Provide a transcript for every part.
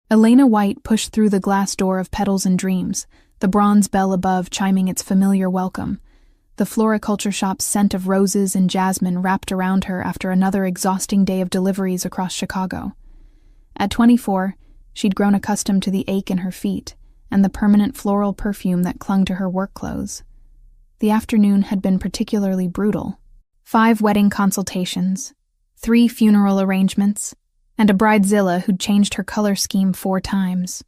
Elena White pushed through the glass door of Petals and Dreams, the bronze bell above chiming its familiar welcome. The floriculture shop's scent of roses and jasmine wrapped around her after another exhausting day of deliveries across Chicago. At 24, she'd grown accustomed to the ache in her feet and the permanent floral perfume that clung to her work clothes. The afternoon had been particularly brutal. 5 wedding consultations, 3 funeral arrangements, and a bridezilla who'd changed her color scheme 4 times.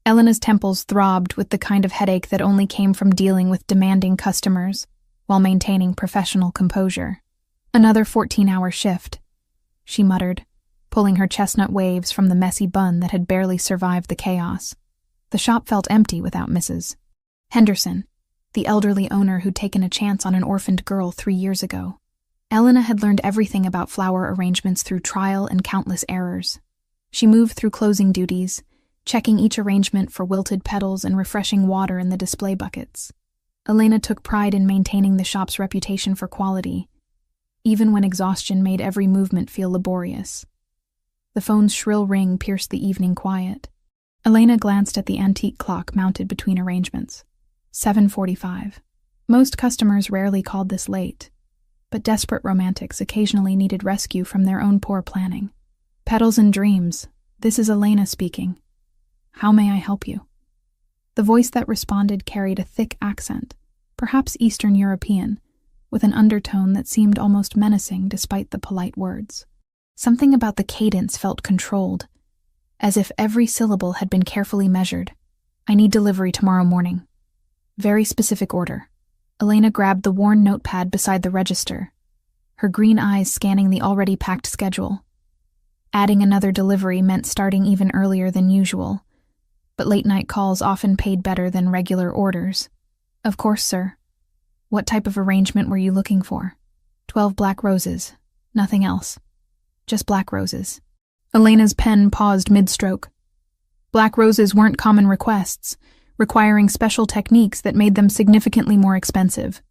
Elena's temples throbbed with the kind of headache that only came from dealing with demanding customers while maintaining professional composure. Another 14-hour shift, she muttered, pulling her chestnut waves from the messy bun that had barely survived the chaos. The shop felt empty without Mrs. Henderson, the elderly owner who'd taken a chance on an orphaned girl 3 years ago. Elena had learned everything about flower arrangements through trial and countless errors. She moved through closing duties, checking each arrangement for wilted petals and refreshing water in the display buckets. Elena took pride in maintaining the shop's reputation for quality, even when exhaustion made every movement feel laborious. The phone's shrill ring pierced the evening quiet. Elena glanced at the antique clock mounted between arrangements. 7:45. Most customers rarely called this late, but desperate romantics occasionally needed rescue from their own poor planning. Petals and Dreams, this is Elena speaking. How may I help you? The voice that responded carried a thick accent, perhaps Eastern European, with an undertone that seemed almost menacing despite the polite words. Something about the cadence felt controlled, as if every syllable had been carefully measured. I need delivery tomorrow morning. Very specific order. Elena grabbed the worn notepad beside the register, her green eyes scanning the already packed schedule. Adding another delivery meant starting even earlier than usual, but late-night calls often paid better than regular orders. Of course, sir. What type of arrangement were you looking for? 12 black roses. Nothing else. Just black roses. Elena's pen paused mid-stroke. Black roses weren't common requests, requiring special techniques that made them significantly more expensive.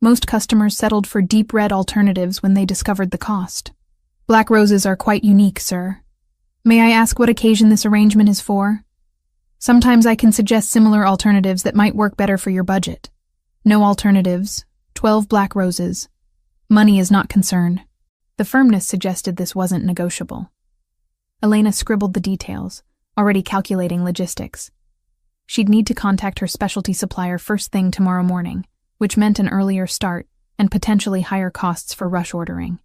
Most customers settled for deep red alternatives when they discovered the cost. Black roses are quite unique, sir. May I ask what occasion this arrangement is for? Sometimes I can suggest similar alternatives that might work better for your budget. No alternatives. 12 black roses. Money is not concerned. The firmness suggested this wasn't negotiable. Elena scribbled the details, already calculating logistics. She'd need to contact her specialty supplier first thing tomorrow morning, which meant an earlier start and potentially higher costs for rush ordering.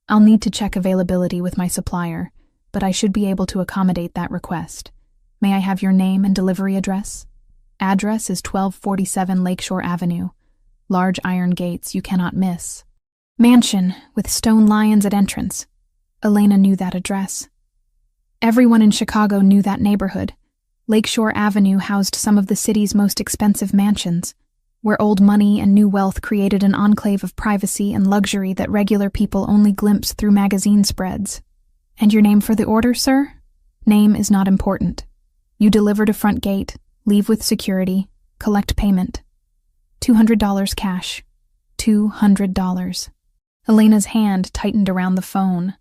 I'll need to check availability with my supplier, but I should be able to accommodate that request. May I have your name and delivery address? Address is 1247 Lakeshore Avenue. Large iron gates you cannot miss. Mansion with stone lions at entrance. Elena knew that address. Everyone in Chicago knew that neighborhood. Lakeshore Avenue housed some of the city's most expensive mansions, where old money and new wealth created an enclave of privacy and luxury that regular people only glimpsed through magazine spreads. And your name for the order, sir? Name is not important. You deliver to front gate, leave with security, collect payment. $200 cash. $200. Elena's hand tightened around the phone.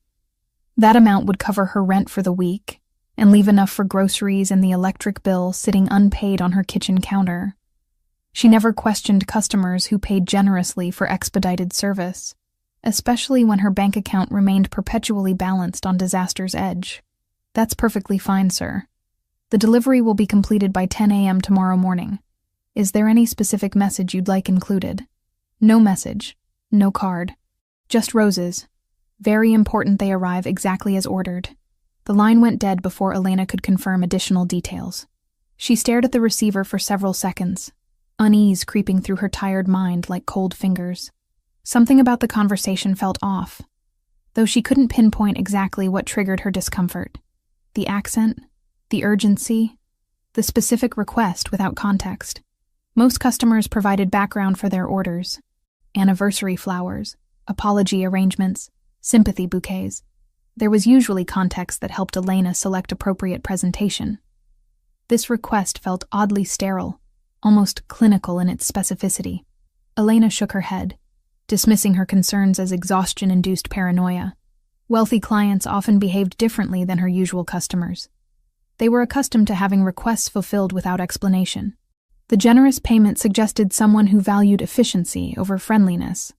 That amount would cover her rent for the week and leave enough for groceries and the electric bill sitting unpaid on her kitchen counter. She never questioned customers who paid generously for expedited service, especially when her bank account remained perpetually balanced on disaster's edge. That's perfectly fine, sir. The delivery will be completed by 10 a.m. tomorrow morning. Is there any specific message you'd like included? No message. No card. Just roses. Very important they arrive exactly as ordered. The line went dead before Elena could confirm additional details. She stared at the receiver for several seconds, unease creeping through her tired mind like cold fingers. Something about the conversation felt off, though she couldn't pinpoint exactly what triggered her discomfort. The accent, the urgency, the specific request without context. Most customers provided background for their orders. Anniversary flowers, apology arrangements, sympathy bouquets. There was usually context that helped Elena select appropriate presentation. This request felt oddly sterile, almost clinical in its specificity. Elena shook her head, dismissing her concerns as exhaustion-induced paranoia. Wealthy clients often behaved differently than her usual customers. They were accustomed to having requests fulfilled without explanation. The generous payment suggested someone who valued efficiency over friendliness.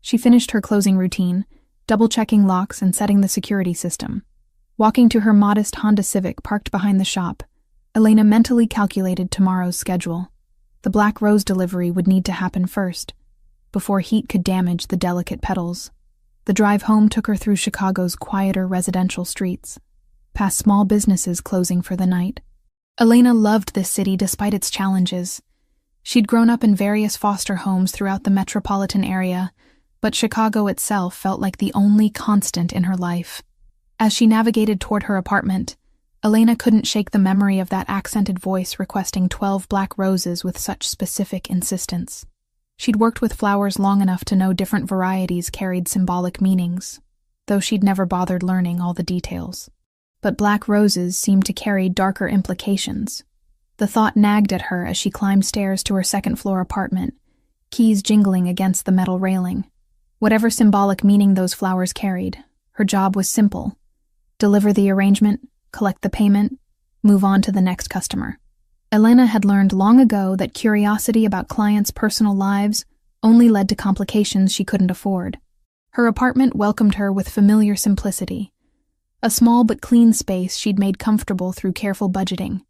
She finished her closing routine, double-checking locks and setting the security system. Walking to her modest Honda Civic parked behind the shop, Elena mentally calculated tomorrow's schedule. The black rose delivery would need to happen first, before heat could damage the delicate petals. The drive home took her through Chicago's quieter residential streets, past small businesses closing for the night. Elena loved this city despite its challenges. She'd grown up in various foster homes throughout the metropolitan area, but Chicago itself felt like the only constant in her life. As she navigated toward her apartment, Elena couldn't shake the memory of that accented voice requesting 12 black roses with such specific insistence. She'd worked with flowers long enough to know different varieties carried symbolic meanings, though she'd never bothered learning all the details. But black roses seemed to carry darker implications. The thought nagged at her as she climbed stairs to her second-floor apartment, keys jingling against the metal railing. Whatever symbolic meaning those flowers carried, her job was simple: deliver the arrangement, collect the payment, move on to the next customer. Elena had learned long ago that curiosity about clients' personal lives only led to complications she couldn't afford. Her apartment welcomed her with familiar simplicity. A small but clean space she'd made comfortable through careful budgeting.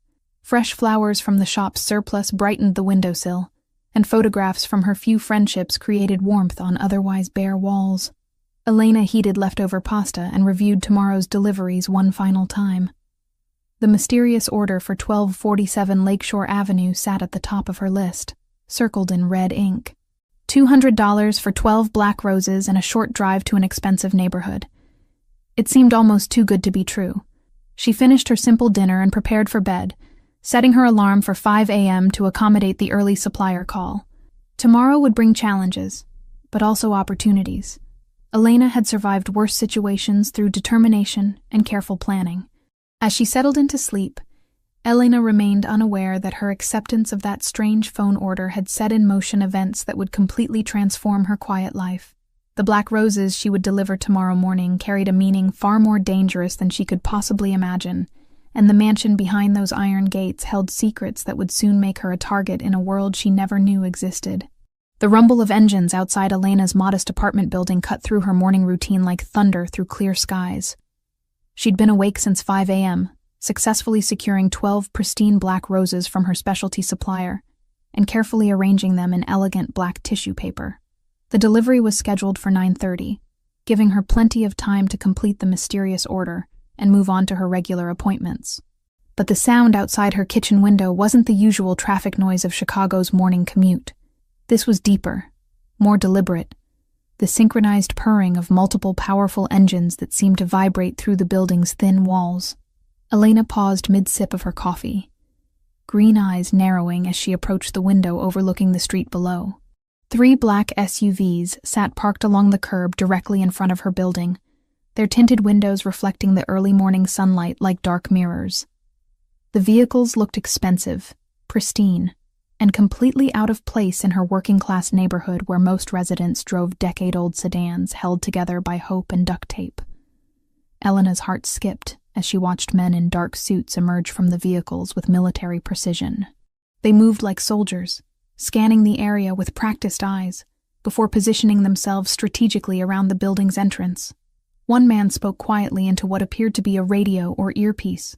Fresh flowers from the shop's surplus brightened the windowsill, and photographs from her few friendships created warmth on otherwise bare walls. Elena heated leftover pasta and reviewed tomorrow's deliveries one final time. The mysterious order for 1247 Lakeshore Avenue sat at the top of her list, circled in red ink. $200 for 12 black roses and a short drive to an expensive neighborhood. It seemed almost too good to be true. She finished her simple dinner and prepared for bed, setting her alarm for 5 a.m. to accommodate the early supplier call. Tomorrow would bring challenges, but also opportunities. Elena had survived worse situations through determination and careful planning. As she settled into sleep, Elena remained unaware that her acceptance of that strange phone order had set in motion events that would completely transform her quiet life. The black roses she would deliver tomorrow morning carried a meaning far more dangerous than she could possibly imagine, and the mansion behind those iron gates held secrets that would soon make her a target in a world she never knew existed. The rumble of engines outside Elena's modest apartment building cut through her morning routine like thunder through clear skies. She'd been awake since 5 a.m., successfully securing 12 pristine black roses from her specialty supplier and carefully arranging them in elegant black tissue paper. The delivery was scheduled for 9:30, giving her plenty of time to complete the mysterious order and move on to her regular appointments. But the sound outside her kitchen window wasn't the usual traffic noise of Chicago's morning commute. This was deeper, more deliberate, the synchronized purring of multiple powerful engines that seemed to vibrate through the building's thin walls. Elena paused mid-sip of her coffee, green eyes narrowing as she approached the window overlooking the street below. 3 black SUVs sat parked along the curb directly in front of her building, their tinted windows reflecting the early morning sunlight like dark mirrors. The vehicles looked expensive, pristine, and completely out of place in her working-class neighborhood where most residents drove decade-old sedans held together by hope and duct tape. Elena's heart skipped as she watched men in dark suits emerge from the vehicles with military precision. They moved like soldiers, scanning the area with practiced eyes, before positioning themselves strategically around the building's entrance. One man spoke quietly into what appeared to be a radio or earpiece,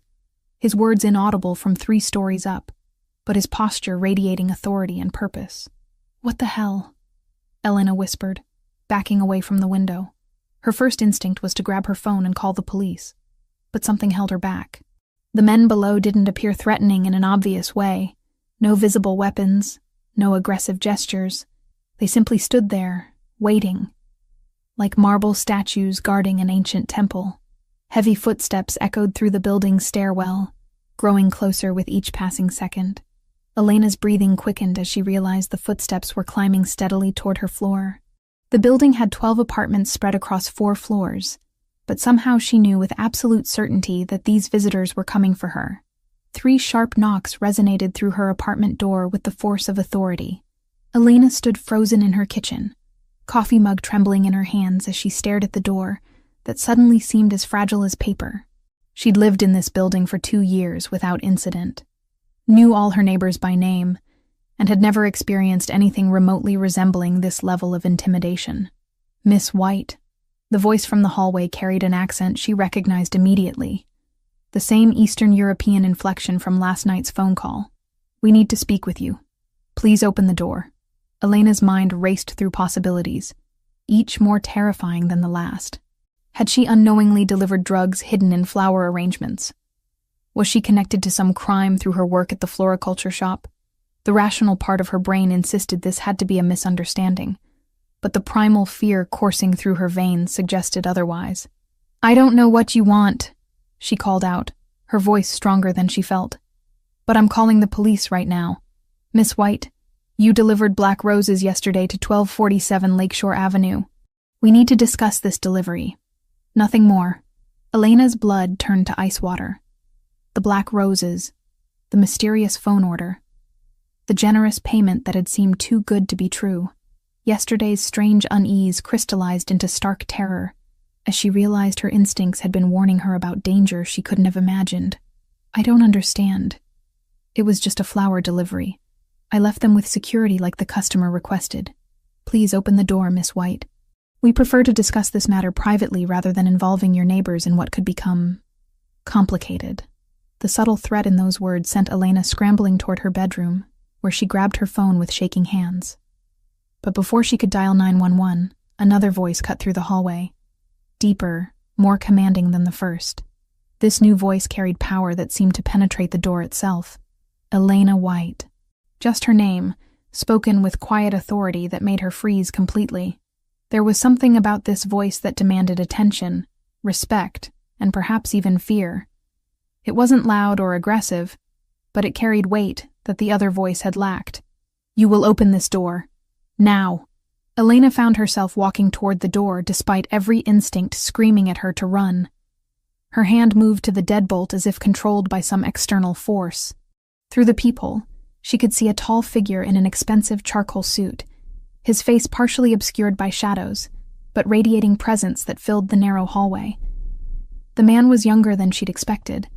his words inaudible from 3 stories up, but his posture radiating authority and purpose. "What the hell?" Elena whispered, backing away from the window. Her first instinct was to grab her phone and call the police, but something held her back. The men below didn't appear threatening in an obvious way. No visible weapons, no aggressive gestures. They simply stood there, waiting, like marble statues guarding an ancient temple. Heavy footsteps echoed through the building's stairwell, growing closer with each passing second. Elena's breathing quickened as she realized the footsteps were climbing steadily toward her floor. The building had 12 apartments spread across 4 floors, but somehow she knew with absolute certainty that these visitors were coming for her. 3 sharp knocks resonated through her apartment door with the force of authority. Elena stood frozen in her kitchen, coffee mug trembling in her hands as she stared at the door that suddenly seemed as fragile as paper. She'd lived in this building for 2 years without incident, knew all her neighbors by name, and had never experienced anything remotely resembling this level of intimidation. Miss White. The voice from the hallway carried an accent she recognized immediately. The same Eastern European inflection from last night's phone call. "We need to speak with you. Please open the door." Elena's mind raced through possibilities, each more terrifying than the last. Had she unknowingly delivered drugs hidden in flower arrangements? Was she connected to some crime through her work at the floriculture shop? The rational part of her brain insisted this had to be a misunderstanding, but the primal fear coursing through her veins suggested otherwise. "I don't know what you want," she called out, her voice stronger than she felt. "But I'm calling the police right now. Miss White, you delivered black roses yesterday to 1247 Lakeshore Avenue. We need to discuss this delivery. Nothing more." Elena's blood turned to ice water. The black roses, the mysterious phone order, the generous payment that had seemed too good to be true. Yesterday's strange unease crystallized into stark terror as she realized her instincts had been warning her about danger she couldn't have imagined. "I don't understand. It was just a flower delivery. I left them with security like the customer requested. Please open the door, Miss White. We prefer to discuss this matter privately rather than involving your neighbors in what could become complicated." The subtle threat in those words sent Elena scrambling toward her bedroom, where she grabbed her phone with shaking hands. But before she could dial 911, another voice cut through the hallway, deeper, more commanding than the first. This new voice carried power that seemed to penetrate the door itself. Elena White. Just her name, spoken with quiet authority that made her freeze completely. There was something about this voice that demanded attention, respect, and perhaps even fear. It wasn't loud or aggressive, but it carried weight that the other voice had lacked. "You will open this door. Now." Elena found herself walking toward the door despite every instinct screaming at her to run. Her hand moved to the deadbolt as if controlled by some external force. Through the peephole, she could see a tall figure in an expensive charcoal suit, his face partially obscured by shadows, but radiating presence that filled the narrow hallway. The man was younger than she'd expected,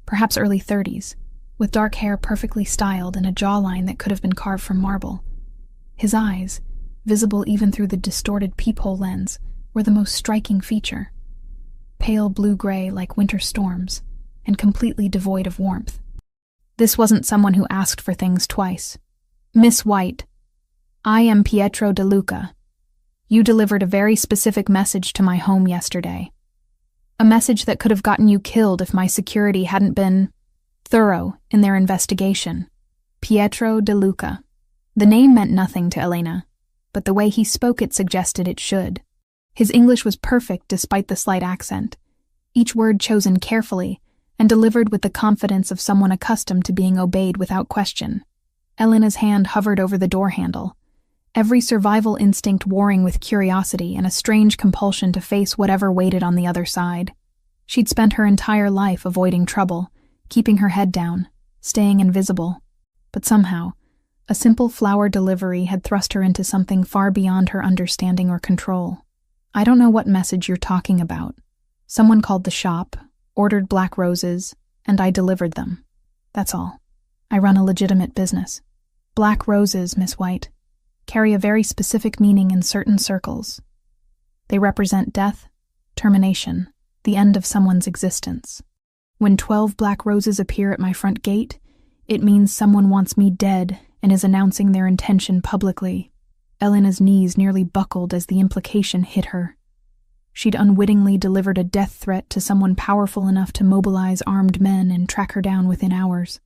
perhaps early 30s, with dark hair perfectly styled and a jawline that could have been carved from marble. His eyes, visible even through the distorted peephole lens, were the most striking feature. Pale blue-gray like winter storms, and completely devoid of warmth. This wasn't someone who asked for things twice. "Miss White, I am Pietro De Luca. You delivered a very specific message to my home yesterday. A message that could have gotten you killed if my security hadn't been thorough in their investigation. Pietro De Luca." The name meant nothing to Elena, but the way he spoke it suggested it should. His English was perfect despite the slight accent, each word chosen carefully and delivered with the confidence of someone accustomed to being obeyed without question. Elena's hand hovered over the door handle, every survival instinct warring with curiosity and a strange compulsion to face whatever waited on the other side. She'd spent her entire life avoiding trouble, keeping her head down, staying invisible. But somehow, a simple flower delivery had thrust her into something far beyond her understanding or control. "I don't know what message you're talking about. Someone called the shop, ordered black roses, and I delivered them. That's all. I run a legitimate business. Black roses, Miss White, carry a very specific meaning in certain circles. They represent death, termination, the end of someone's existence. When 12 black roses appear at my front gate, it means someone wants me dead and is announcing their intention publicly." Elena's knees nearly buckled as the implication hit her. She'd unwittingly delivered a death threat to someone powerful enough to mobilize armed men and track her down within hours.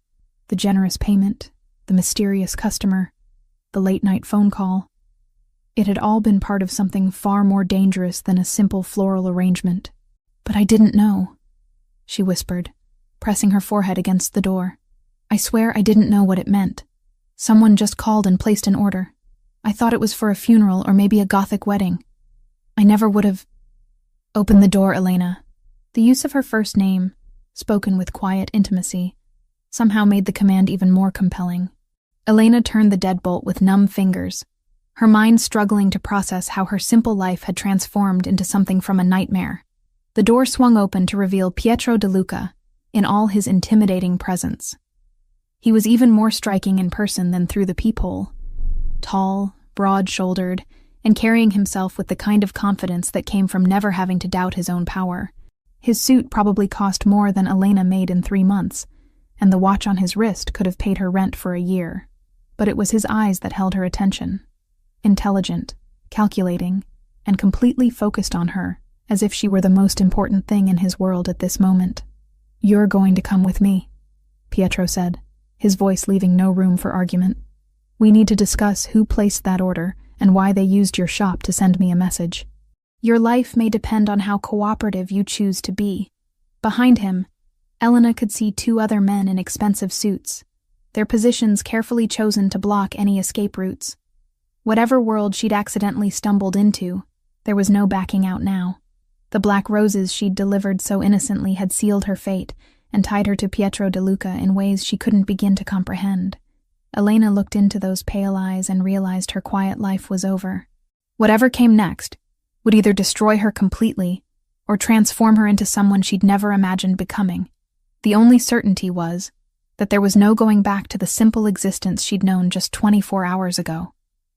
The generous payment, the mysterious customer, the late-night phone call. It had all been part of something far more dangerous than a simple floral arrangement. "But I didn't know," she whispered, pressing her forehead against the door. "I swear I didn't know what it meant. Someone just called and placed an order. I thought it was for a funeral or maybe a Gothic wedding. I never would have—" "Open the door, Elena." The use of her first name, spoken with quiet intimacy, somehow made the command even more compelling. Elena turned the deadbolt with numb fingers, her mind struggling to process how her simple life had transformed into something from a nightmare. The door swung open to reveal Pietro De Luca in all his intimidating presence. He was even more striking in person than through the peephole. Tall, broad-shouldered, and carrying himself with the kind of confidence that came from never having to doubt his own power. His suit probably cost more than Elena made in 3 months, and the watch on his wrist could have paid her rent for a year. But it was his eyes that held her attention. Intelligent, calculating, and completely focused on her, as if she were the most important thing in his world at this moment. "You're going to come with me," Pietro said, his voice leaving no room for argument. "We need to discuss who placed that order and why they used your shop to send me a message. Your life may depend on how cooperative you choose to be." Behind him, Elena could see 2 other men in expensive suits, their positions carefully chosen to block any escape routes. Whatever world she'd accidentally stumbled into, there was no backing out now. The black roses she'd delivered so innocently had sealed her fate and tied her to Pietro De Luca in ways she couldn't begin to comprehend. Elena looked into those pale eyes and realized her quiet life was over. Whatever came next would either destroy her completely or transform her into someone she'd never imagined becoming. The only certainty was that there was no going back to the simple existence she'd known just 24 hours ago.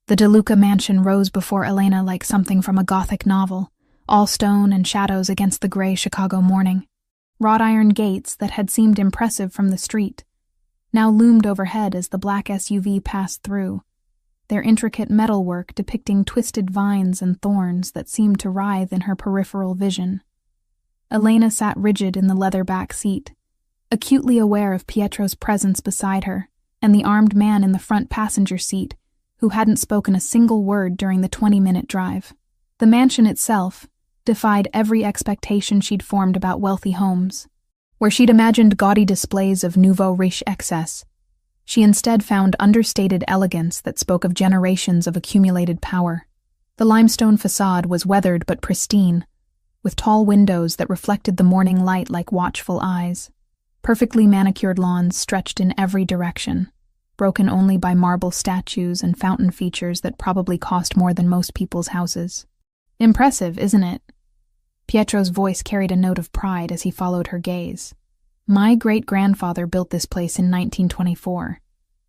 The De Luca mansion rose before Elena like something from a Gothic novel, all stone and shadows against the gray Chicago morning. Wrought iron gates that had seemed impressive from the street now loomed overhead as the black SUV passed through, their intricate metalwork depicting twisted vines and thorns that seemed to writhe in her peripheral vision. Elena sat rigid in the leather back seat, acutely aware of Pietro's presence beside her and the armed man in the front passenger seat who hadn't spoken a single word during the 20-minute drive. The mansion itself defied every expectation she'd formed about wealthy homes. Where she'd imagined gaudy displays of nouveau riche excess, she instead found understated elegance that spoke of generations of accumulated power. The limestone facade was weathered but pristine, with tall windows that reflected the morning light like watchful eyes. Perfectly manicured lawns stretched in every direction, broken only by marble statues and fountain features that probably cost more than most people's houses. "Impressive, isn't it?" Pietro's voice carried a note of pride as he followed her gaze. "My great-grandfather built this place in 1924.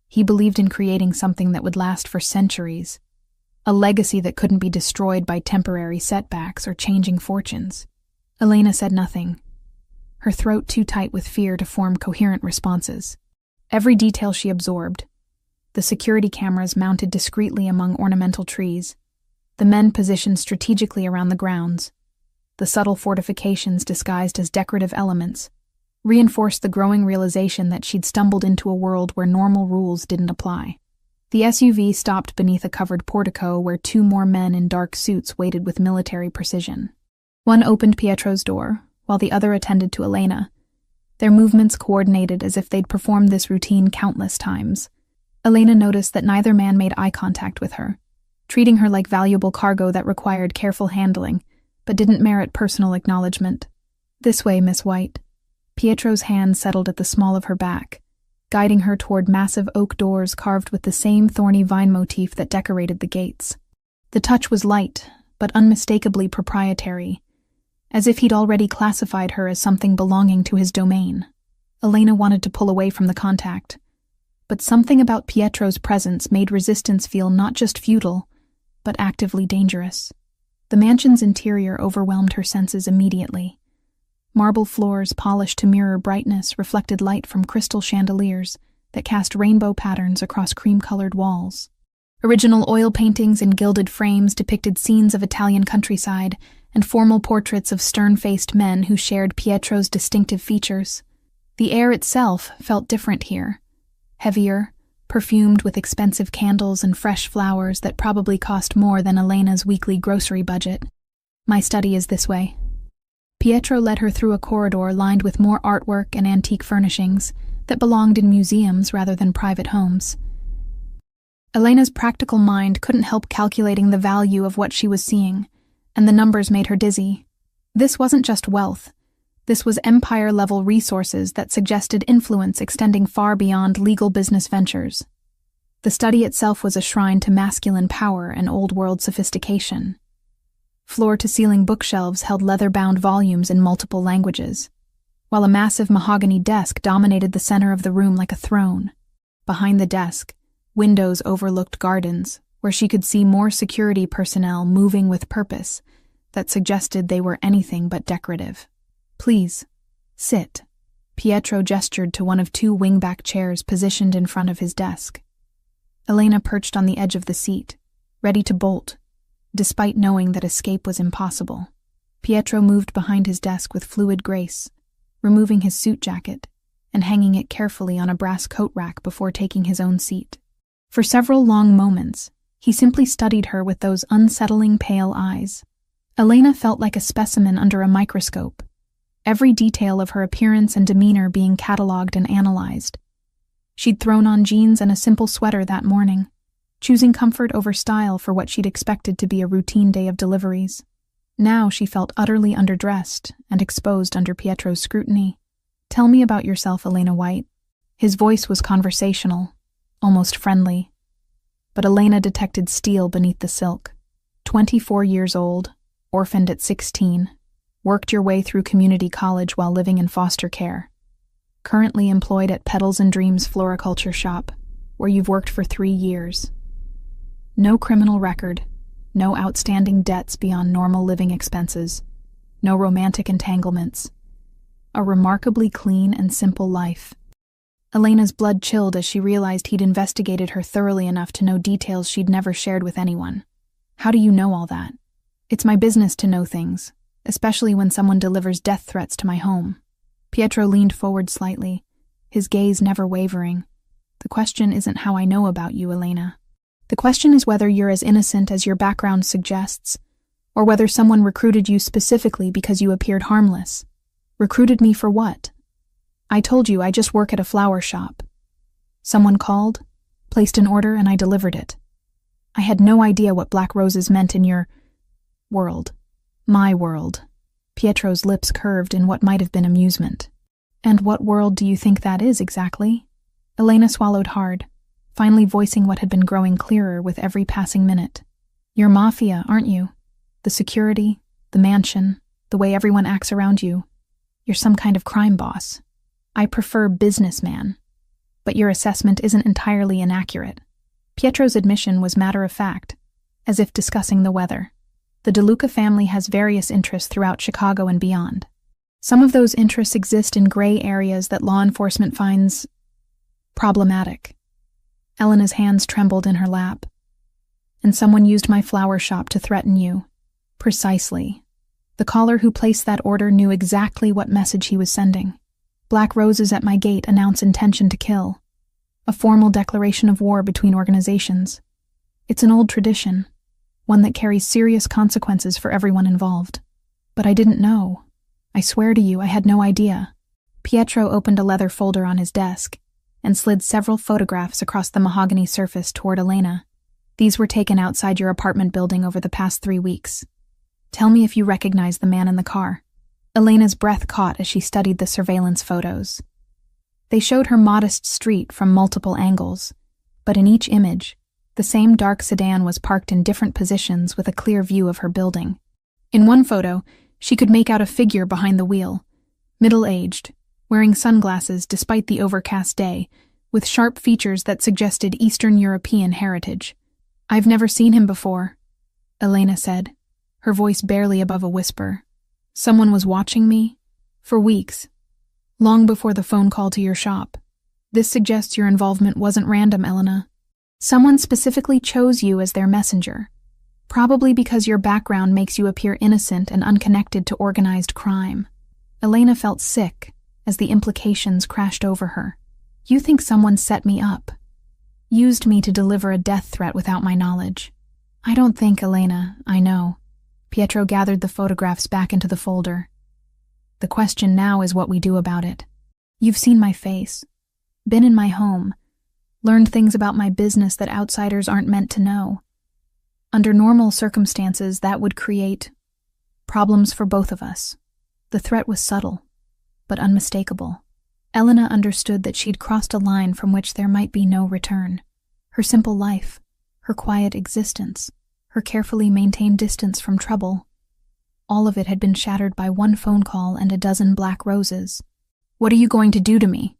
He believed in creating something that would last for centuries, a legacy that couldn't be destroyed by temporary setbacks or changing fortunes." Elena said nothing, her throat too tight with fear to form coherent responses. Every detail she absorbed: the security cameras mounted discreetly among ornamental trees, the men positioned strategically around the grounds, the subtle fortifications disguised as decorative elements, reinforced the growing realization that she'd stumbled into a world where normal rules didn't apply. The SUV stopped beneath a covered portico where 2 more men in dark suits waited with military precision. One opened Pietro's door, while the other attended to Elena, their movements coordinated as if they'd performed this routine countless times. Elena noticed that neither man made eye contact with her, treating her like valuable cargo that required careful handling, but didn't merit personal acknowledgement. "This way, Miss White." Pietro's hand settled at the small of her back, guiding her toward massive oak doors carved with the same thorny vine motif that decorated the gates. The touch was light, but unmistakably proprietary, as if he'd already classified her as something belonging to his domain. Elena wanted to pull away from the contact, but something about Pietro's presence made resistance feel not just futile, but actively dangerous. The mansion's interior overwhelmed her senses immediately. Marble floors polished to mirror brightness reflected light from crystal chandeliers that cast rainbow patterns across cream-colored walls. Original oil paintings in gilded frames depicted scenes of Italian countryside and formal portraits of stern-faced men who shared Pietro's distinctive features. The air itself felt different here, heavier, perfumed with expensive candles and fresh flowers that probably cost more than Elena's weekly grocery budget. "My study is this way." Pietro led her through a corridor lined with more artwork and antique furnishings that belonged in museums rather than private homes. Elena's practical mind couldn't help calculating the value of what she was seeing, and the numbers made her dizzy. This wasn't just wealth. This was empire-level resources that suggested influence extending far beyond legal business ventures. The study itself was a shrine to masculine power and old-world sophistication. Floor-to-ceiling bookshelves held leather-bound volumes in multiple languages, while a massive mahogany desk dominated the center of the room like a throne. Behind the desk, windows overlooked gardens, where she could see more security personnel moving with purpose that suggested they were anything but decorative. "Please, sit." Pietro gestured to one of two wingback chairs positioned in front of his desk. Elena perched on the edge of the seat, ready to bolt, despite knowing that escape was impossible. Pietro moved behind his desk with fluid grace, removing his suit jacket and hanging it carefully on a brass coat rack before taking his own seat. For several long moments, he simply studied her with those unsettling pale eyes. Elena felt like a specimen under a microscope, every detail of her appearance and demeanor being catalogued and analyzed. She'd thrown on jeans and a simple sweater that morning, choosing comfort over style for what she'd expected to be a routine day of deliveries. Now she felt utterly underdressed and exposed under Pietro's scrutiny. "Tell me about yourself, Elena White." His voice was conversational, almost friendly. But Elena detected steel beneath the silk. 24 years old, orphaned at 16, worked your way through community college while living in foster care. Currently employed at Petals and Dreams floriculture shop, where you've worked for 3 years. No criminal record, no outstanding debts beyond normal living expenses, no romantic entanglements. A remarkably clean and simple life. Elena's blood chilled as she realized he'd investigated her thoroughly enough to know details she'd never shared with anyone. "How do you know all that?" "It's my business to know things, especially when someone delivers death threats to my home." Pietro leaned forward slightly, his gaze never wavering. "The question isn't how I know about you, Elena. The question is whether you're as innocent as your background suggests, or whether someone recruited you specifically because you appeared harmless." "Recruited me for what?" "I told you I just work at a flower shop. Someone called, placed an order, and I delivered it. I had no idea what black roses meant in your world. My world." Pietro's lips curved in what might have been amusement. "And what world do you think that is exactly?" Elena swallowed hard, finally voicing what had been growing clearer with every passing minute. "You're Mafia, aren't you? The security, the mansion, the way everyone acts around you. You're some kind of crime boss. I prefer businessman, but your assessment isn't entirely inaccurate." Pietro's admission was matter-of-fact, as if discussing the weather. The DeLuca family has various interests throughout Chicago and beyond. Some of those interests exist in gray areas that law enforcement finds problematic. Elena's hands trembled in her lap. "And someone used my flower shop to threaten you." "Precisely. The caller who placed that order knew exactly what message he was sending. Black roses at my gate announce intention to kill. A formal declaration of war between organizations. It's an old tradition, one that carries serious consequences for everyone involved. But I didn't know. I swear to you, I had no idea." Pietro opened a leather folder on his desk and slid several photographs across the mahogany surface toward Elena. "These were taken outside your apartment building over the past 3 weeks. Tell me if you recognize the man in the car." Elena's breath caught as she studied the surveillance photos. They showed her modest street from multiple angles, but in each image, the same dark sedan was parked in different positions with a clear view of her building. In one photo, she could make out a figure behind the wheel, middle-aged, wearing sunglasses despite the overcast day, with sharp features that suggested Eastern European heritage. "I've never seen him before," Elena said, her voice barely above a whisper. "Someone was watching me? For weeks. Long before the phone call to your shop. This suggests your involvement wasn't random, Elena. Someone specifically chose you as their messenger, probably because your background makes you appear innocent and unconnected to organized crime." Elena felt sick as the implications crashed over her. "You think someone set me up, used me to deliver a death threat without my knowledge." "I don't think, Elena, I know." Pietro gathered the photographs back into the folder. "The question now is what we do about it. You've seen my face, been in my home, learned things about my business that outsiders aren't meant to know. Under normal circumstances, that would create problems for both of us. The threat was subtle, but unmistakable." Elena understood that she'd crossed a line from which there might be no return. Her simple life, her quiet existence, her carefully maintained distance from trouble, All of it had been shattered by one phone call and a dozen black roses. "What are you going to do to me?"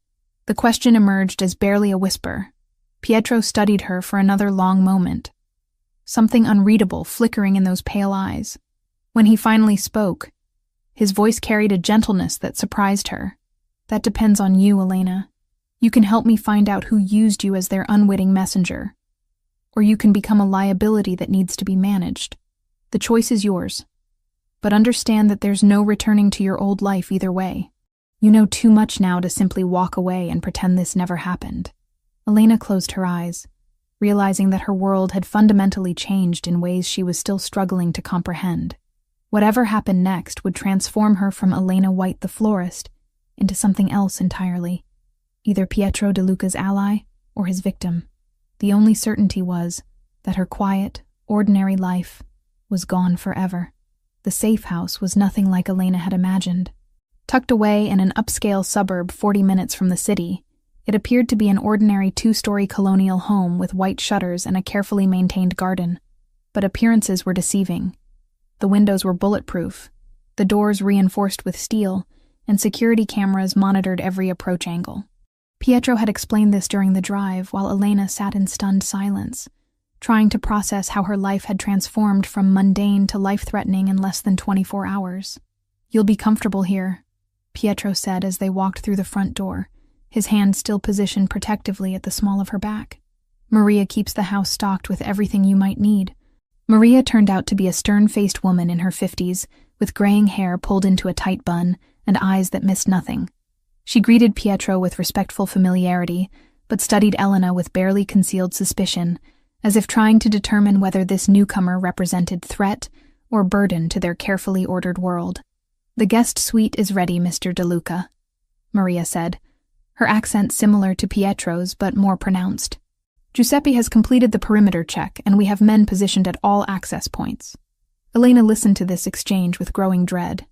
The question emerged as barely a whisper. Pietro studied her for another long moment, something unreadable flickering in those pale eyes. When he finally spoke, his voice carried a gentleness that surprised her. "That depends on you, Elena. You can help me find out who used you as their unwitting messenger. Or you can become a liability that needs to be managed. The choice is yours. But understand that there's no returning to your old life either way. You know too much now to simply walk away and pretend this never happened." Elena closed her eyes, realizing that her world had fundamentally changed in ways she was still struggling to comprehend. Whatever happened next would transform her from Elena White the florist into something else entirely, either Pietro De Luca's ally or his victim. The only certainty was that her quiet, ordinary life was gone forever. The safe house was nothing like Elena had imagined. Tucked away in an upscale suburb 40 minutes from the city, it appeared to be an ordinary 2-story colonial home with white shutters and a carefully maintained garden. But appearances were deceiving. The windows were bulletproof, the doors reinforced with steel, and security cameras monitored every approach angle. Pietro had explained this during the drive while Elena sat in stunned silence, trying to process how her life had transformed from mundane to life-threatening in less than 24 hours. "You'll be comfortable here," Pietro said as they walked through the front door, his hand still positioned protectively at the small of her back. "Maria keeps the house stocked with everything you might need." Maria turned out to be a stern-faced woman in her 50s, with graying hair pulled into a tight bun and eyes that missed nothing. She greeted Pietro with respectful familiarity, but studied Elena with barely concealed suspicion, as if trying to determine whether this newcomer represented threat or burden to their carefully ordered world. "The guest suite is ready, Mr. De Luca," Maria said, her accent similar to Pietro's but more pronounced. "Giuseppe has completed the perimeter check, and we have men positioned at all access points." Elena listened to this exchange with growing dread.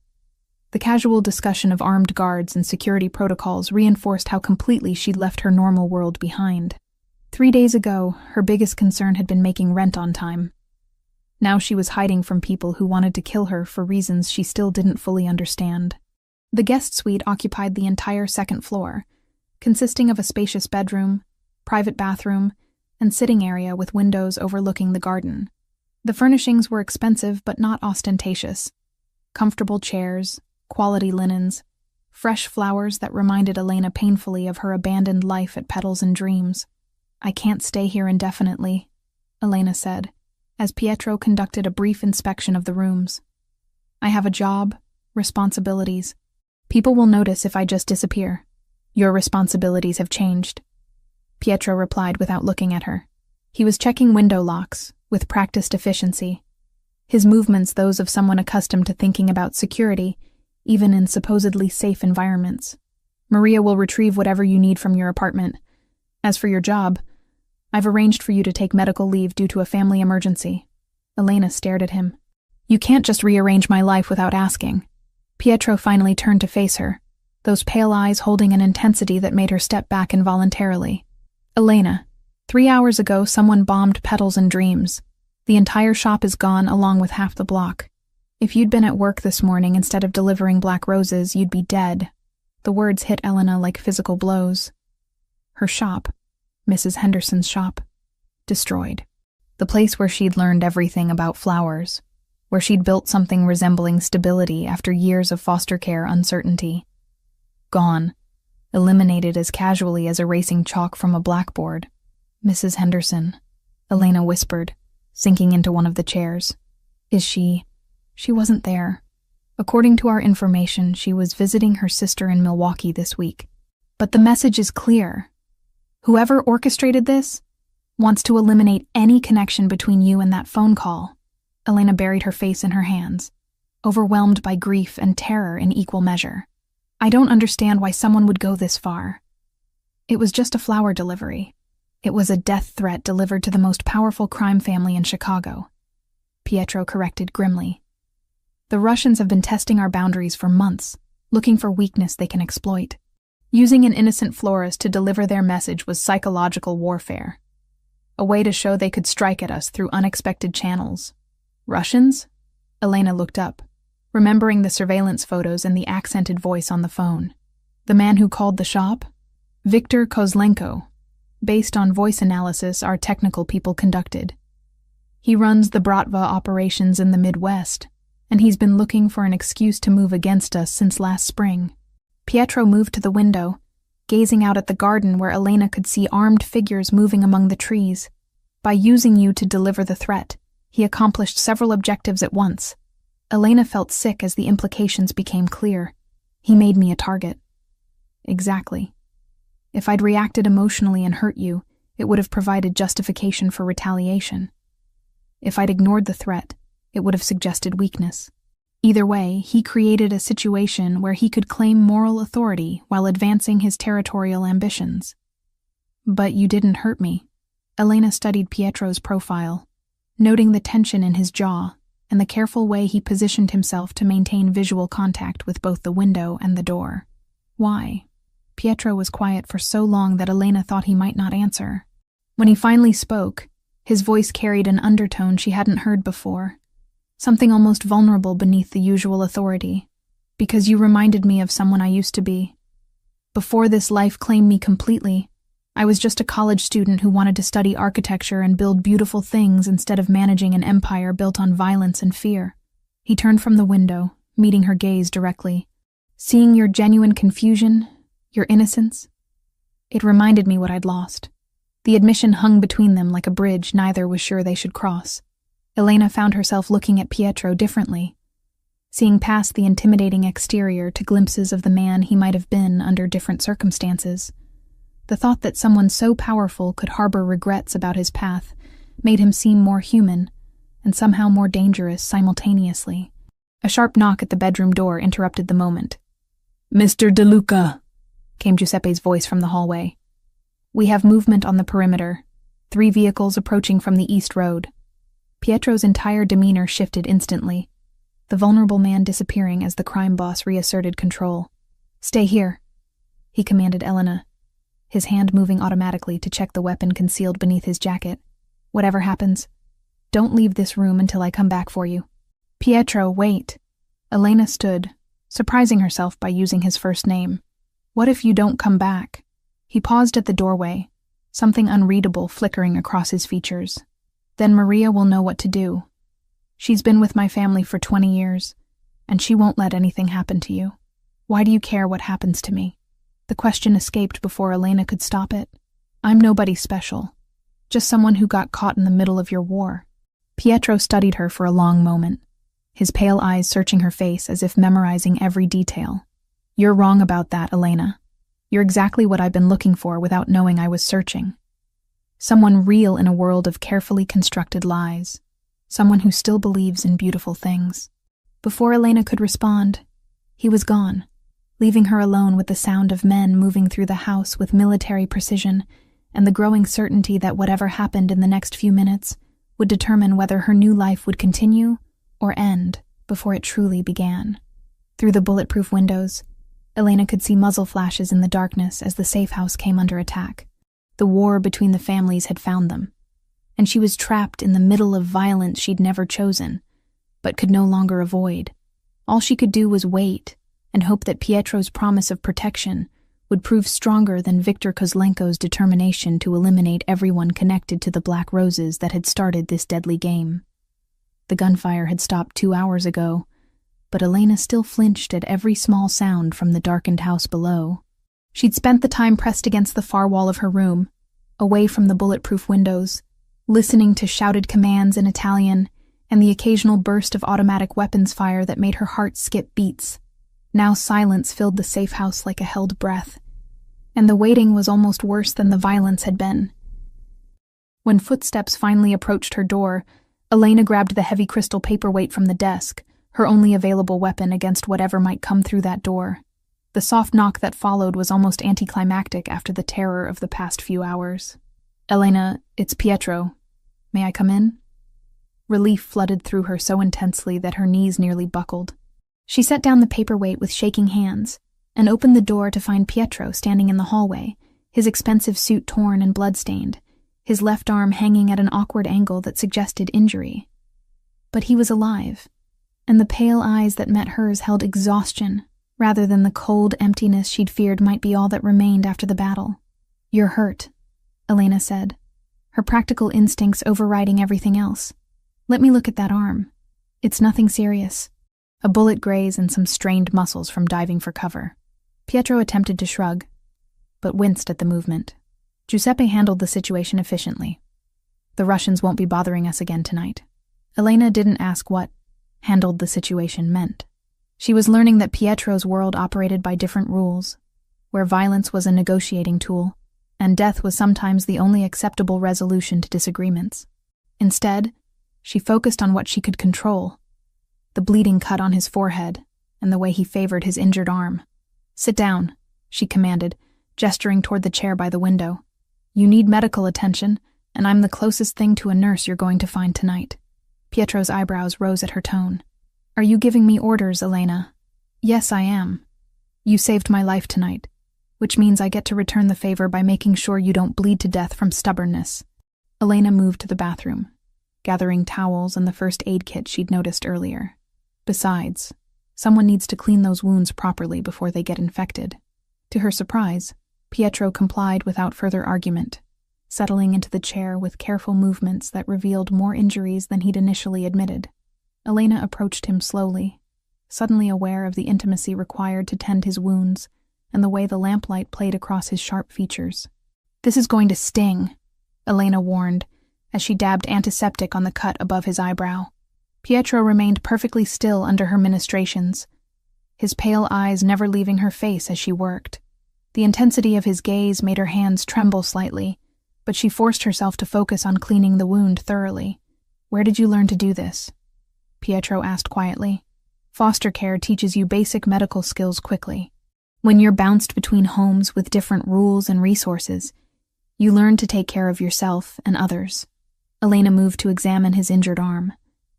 The casual discussion of armed guards and security protocols reinforced how completely she'd left her normal world behind. 3 days ago, her biggest concern had been making rent on time. Now she was hiding from people who wanted to kill her for reasons she still didn't fully understand. The guest suite occupied the entire second floor, consisting of a spacious bedroom, private bathroom, and sitting area with windows overlooking the garden. The furnishings were expensive but not ostentatious. Comfortable chairs, quality linens, fresh flowers that reminded Elena painfully of her abandoned life at Petals and Dreams. "I can't stay here indefinitely," Elena said, as Pietro conducted a brief inspection of the rooms. "I have a job, responsibilities. People will notice if I just disappear. Your responsibilities have changed," Pietro replied without looking at her. He was checking window locks, with practiced efficiency. His movements those of someone accustomed to thinking about security, even in supposedly safe environments. "Maria will retrieve whatever you need from your apartment. As for your job, I've arranged for you to take medical leave due to a family emergency." Elena stared at him. "You can't just rearrange my life without asking." Pietro finally turned to face her, those pale eyes holding an intensity that made her step back involuntarily. "Elena, 3 hours ago someone bombed Petals and Dreams. The entire shop is gone along with half the block. If you'd been at work this morning instead of delivering black roses, you'd be dead." The words hit Elena like physical blows. Her shop, Mrs. Henderson's shop, destroyed. The place where she'd learned everything about flowers, where she'd built something resembling stability after years of foster care uncertainty. Gone, eliminated as casually as erasing chalk from a blackboard. "Mrs. Henderson," Elena whispered, sinking into one of the chairs. "Is she wasn't there. According to our information, she was visiting her sister in Milwaukee this week. But the message is clear. Whoever orchestrated this wants to eliminate any connection between you and that phone call." Elena buried her face in her hands, overwhelmed by grief and terror in equal measure. "I don't understand why someone would go this far. It was just a flower delivery. It was a death threat delivered to the most powerful crime family in Chicago," Pietro corrected grimly. "The Russians have been testing our boundaries for months, looking for weakness they can exploit. Using an innocent florist to deliver their message was psychological warfare, a way to show they could strike at us through unexpected channels." "Russians?" Elena looked up, remembering the surveillance photos and the accented voice on the phone. The man who called the shop? Viktor Kozlenko, based on voice analysis our technical people conducted. He runs the Bratva operations in the Midwest, and he's been looking for an excuse to move against us since last spring. Pietro moved to the window, gazing out at the garden where Elena could see armed figures moving among the trees. By using you to deliver the threat, he accomplished several objectives at once. Elena felt sick as the implications became clear. He made me a target. Exactly. If I'd reacted emotionally and hurt you, it would have provided justification for retaliation. If I'd ignored the threat, it would have suggested weakness. Either way, he created a situation where he could claim moral authority while advancing his territorial ambitions. But you didn't hurt me. Elena studied Pietro's profile, noting the tension in his jaw and the careful way he positioned himself to maintain visual contact with both the window and the door. Why? Pietro was quiet for so long that Elena thought he might not answer. When he finally spoke, his voice carried an undertone she hadn't heard before, something almost vulnerable beneath the usual authority. Because you reminded me of someone I used to be. Before this life claimed me completely, I was just a college student who wanted to study architecture and build beautiful things instead of managing an empire built on violence and fear. He turned from the window, meeting her gaze directly. Seeing your genuine confusion, your innocence, it reminded me what I'd lost. The admission hung between them like a bridge neither was sure they should cross. Elena found herself looking at Pietro differently, seeing past the intimidating exterior to glimpses of the man he might have been under different circumstances. The thought that someone so powerful could harbor regrets about his path made him seem more human and somehow more dangerous simultaneously. A sharp knock at the bedroom door interrupted the moment. "Mr. De Luca," came Giuseppe's voice from the hallway. "We have movement on the perimeter. 3 vehicles approaching from the east road." Pietro's entire demeanor shifted instantly, the vulnerable man disappearing as the crime boss reasserted control. "Stay here," he commanded Elena, his hand moving automatically to check the weapon concealed beneath his jacket. "Whatever happens, don't leave this room until I come back for you." "Pietro, wait." Elena stood, surprising herself by using his first name. "What if you don't come back?" He paused at the doorway, something unreadable flickering across his features. "Then Maria will know what to do. She's been with my family for 20 years, and she won't let anything happen to you. Why do you care what happens to me?" The question escaped before Elena could stop it. "I'm nobody special, just someone who got caught in the middle of your war." Pietro studied her for a long moment, his pale eyes searching her face as if memorizing every detail. "You're wrong about that, Elena. You're exactly what I've been looking for without knowing I was searching. Someone real in a world of carefully constructed lies. Someone who still believes in beautiful things." Before Elena could respond, he was gone, leaving her alone with the sound of men moving through the house with military precision and the growing certainty that whatever happened in the next few minutes would determine whether her new life would continue or end before it truly began. Through the bulletproof windows, Elena could see muzzle flashes in the darkness as the safe house came under attack. The war between the families had found them, and she was trapped in the middle of violence she'd never chosen, but could no longer avoid. All she could do was wait and hope that Pietro's promise of protection would prove stronger than Viktor Kozlenko's determination to eliminate everyone connected to the Black Roses that had started this deadly game. The gunfire had stopped 2 hours ago, but Elena still flinched at every small sound from the darkened house below. She'd spent the time pressed against the far wall of her room, away from the bulletproof windows, listening to shouted commands in Italian and the occasional burst of automatic weapons fire that made her heart skip beats. Now silence filled the safe house like a held breath, and the waiting was almost worse than the violence had been. When footsteps finally approached her door, Elena grabbed the heavy crystal paperweight from the desk, her only available weapon against whatever might come through that door. The soft knock that followed was almost anticlimactic after the terror of the past few hours. "Elena, it's Pietro. May I come in?" Relief flooded through her so intensely that her knees nearly buckled. She set down the paperweight with shaking hands and opened the door to find Pietro standing in the hallway, his expensive suit torn and blood-stained, his left arm hanging at an awkward angle that suggested injury. But he was alive, and the pale eyes that met hers held exhaustion, rather than the cold emptiness she'd feared might be all that remained after the battle. "You're hurt," Elena said, her practical instincts overriding everything else. "Let me look at that arm. It's nothing serious. A bullet graze and some strained muscles from diving for cover." Pietro attempted to shrug, but winced at the movement. Giuseppe handled the situation efficiently. "The Russians won't be bothering us again tonight." Elena didn't ask what "handled the situation" meant. She was learning that Pietro's world operated by different rules, where violence was a negotiating tool, and death was sometimes the only acceptable resolution to disagreements. Instead, she focused on what she could control: the bleeding cut on his forehead and the way he favored his injured arm. "Sit down," she commanded, gesturing toward the chair by the window. "You need medical attention, and I'm the closest thing to a nurse you're going to find tonight." Pietro's eyebrows rose at her tone. "Are you giving me orders, Elena?" "Yes, I am. You saved my life tonight, which means I get to return the favor by making sure you don't bleed to death from stubbornness." Elena moved to the bathroom, gathering towels and the first aid kit she'd noticed earlier. Besides, someone needs to clean those wounds properly before they get infected. To her surprise, Pietro complied without further argument, settling into the chair with careful movements that revealed more injuries than he'd initially admitted. Elena approached him slowly, suddenly aware of the intimacy required to tend his wounds and the way the lamplight played across his sharp features. "This is going to sting," Elena warned, as she dabbed antiseptic on the cut above his eyebrow. Pietro remained perfectly still under her ministrations, his pale eyes never leaving her face as she worked. The intensity of his gaze made her hands tremble slightly, but she forced herself to focus on cleaning the wound thoroughly. "Where did you learn to do this?" Pietro asked quietly. "Foster care teaches you basic medical skills quickly. When you're bounced between homes with different rules and resources, you learn to take care of yourself and others." Elena moved to examine his injured arm,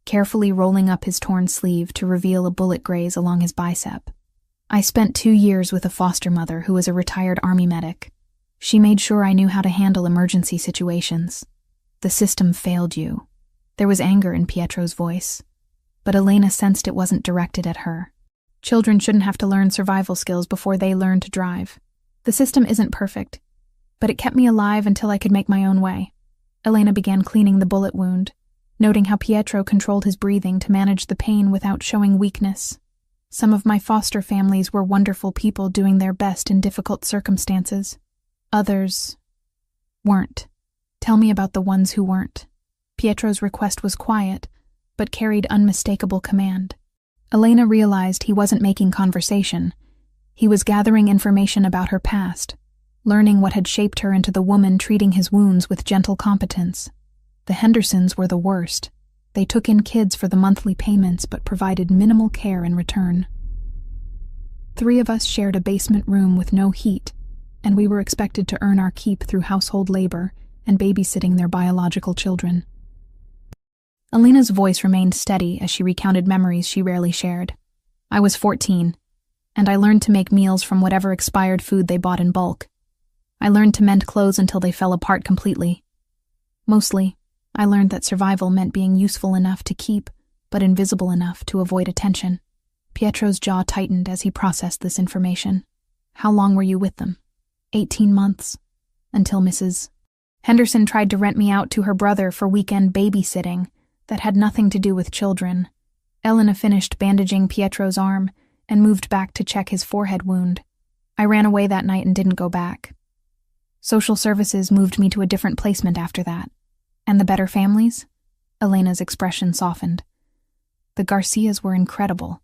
carefully rolling up his torn sleeve to reveal a bullet graze along his bicep. "I spent 2 years with a foster mother who was a retired army medic. She made sure I knew how to handle emergency situations. The system failed you." There was anger in Pietro's voice, but Elena sensed it wasn't directed at her. Children shouldn't have to learn survival skills before they learn to drive. "The system isn't perfect, but it kept me alive until I could make my own way." Elena began cleaning the bullet wound, noting how Pietro controlled his breathing to manage the pain without showing weakness. "Some of my foster families were wonderful people doing their best in difficult circumstances. Others weren't. Tell me about the ones who weren't." Pietro's request was quiet, but carried unmistakable command. Elena realized he wasn't making conversation. He was gathering information about her past, learning what had shaped her into the woman treating his wounds with gentle competence. The Hendersons were the worst. They took in kids for the monthly payments but provided minimal care in return. 3 of us shared a basement room with no heat, and we were expected to earn our keep through household labor and babysitting their biological children. Elena's voice remained steady as she recounted memories she rarely shared. "I was 14, and I learned to make meals from whatever expired food they bought in bulk. I learned to mend clothes until they fell apart completely. Mostly, I learned that survival meant being useful enough to keep, but invisible enough to avoid attention." Pietro's jaw tightened as he processed this information. "How long were you with them?" 18 months, until Mrs. Henderson tried to rent me out to her brother for weekend babysitting that had nothing to do with children." Elena finished bandaging Pietro's arm and moved back to check his forehead wound. "I ran away that night and didn't go back. Social services moved me to a different placement after that." "And the better families?" Elena's expression softened. "The Garcias were incredible.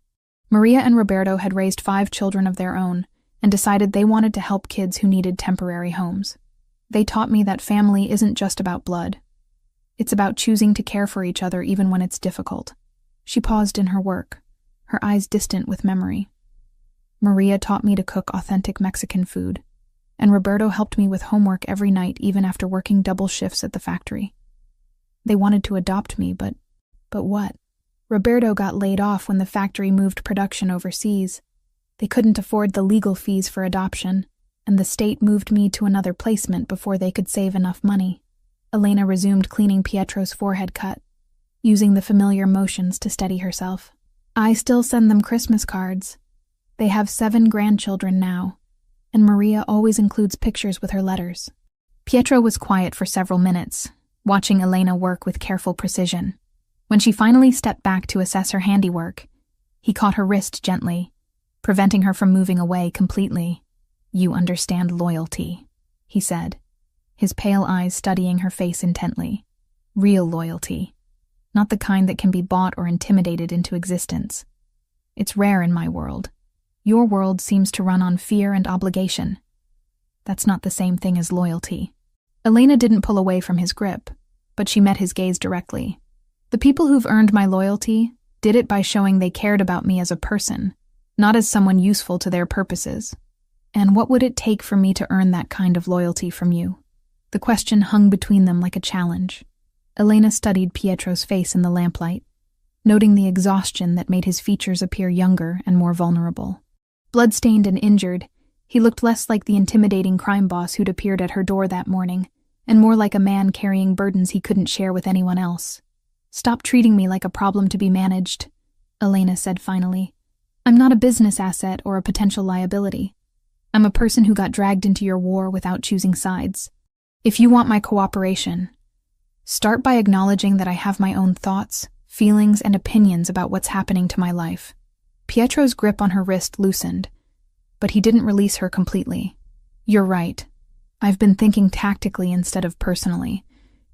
Maria and Roberto had raised 5 children of their own and decided they wanted to help kids who needed temporary homes. They taught me that family isn't just about blood. It's about choosing to care for each other even when it's difficult." She paused in her work, her eyes distant with memory. "Maria taught me to cook authentic Mexican food, and Roberto helped me with homework every night even after working double shifts at the factory. They wanted to adopt me, but what? Roberto got laid off when the factory moved production overseas. They couldn't afford the legal fees for adoption, and the state moved me to another placement before they could save enough money." Elena resumed cleaning Pietro's forehead cut, using the familiar motions to steady herself. I still send them Christmas cards. They have 7 grandchildren now, and Maria always includes pictures with her letters. Pietro was quiet for several minutes, watching Elena work with careful precision. When she finally stepped back to assess her handiwork, he caught her wrist gently, preventing her from moving away completely. "You understand loyalty," he said, his pale eyes studying her face intently. "Real loyalty, not the kind that can be bought or intimidated into existence. It's rare in my world. Your world seems to run on fear and obligation. That's not the same thing as loyalty." Elena didn't pull away from his grip, but she met his gaze directly. "The people who've earned my loyalty did it by showing they cared about me as a person, not as someone useful to their purposes. And what would it take for me to earn that kind of loyalty from you?" The question hung between them like a challenge. Elena studied Pietro's face in the lamplight, noting the exhaustion that made his features appear younger and more vulnerable. Bloodstained and injured, he looked less like the intimidating crime boss who'd appeared at her door that morning, and more like a man carrying burdens he couldn't share with anyone else. "Stop treating me like a problem to be managed," Elena said finally. "I'm not a business asset or a potential liability. I'm a person who got dragged into your war without choosing sides. If you want my cooperation, start by acknowledging that I have my own thoughts, feelings, and opinions about what's happening to my life." Pietro's grip on her wrist loosened, but he didn't release her completely. "You're right. I've been thinking tactically instead of personally,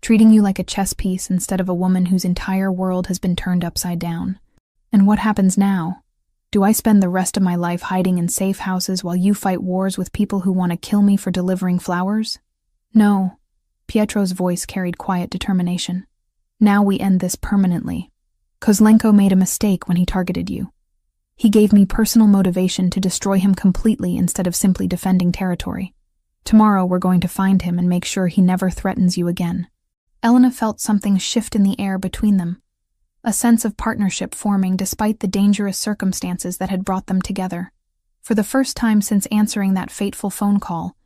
treating you like a chess piece instead of a woman whose entire world has been turned upside down. And what happens now? Do I spend the rest of my life hiding in safe houses while you fight wars with people who want to kill me for delivering flowers? No." Pietro's voice carried quiet determination. "Now we end this permanently. Kozlenko made a mistake when he targeted you. He gave me personal motivation to destroy him completely instead of simply defending territory. Tomorrow we're going to find him and make sure he never threatens you again." Elena felt something shift in the air between them, a sense of partnership forming despite the dangerous circumstances that had brought them together. For the first time since answering that fateful phone call,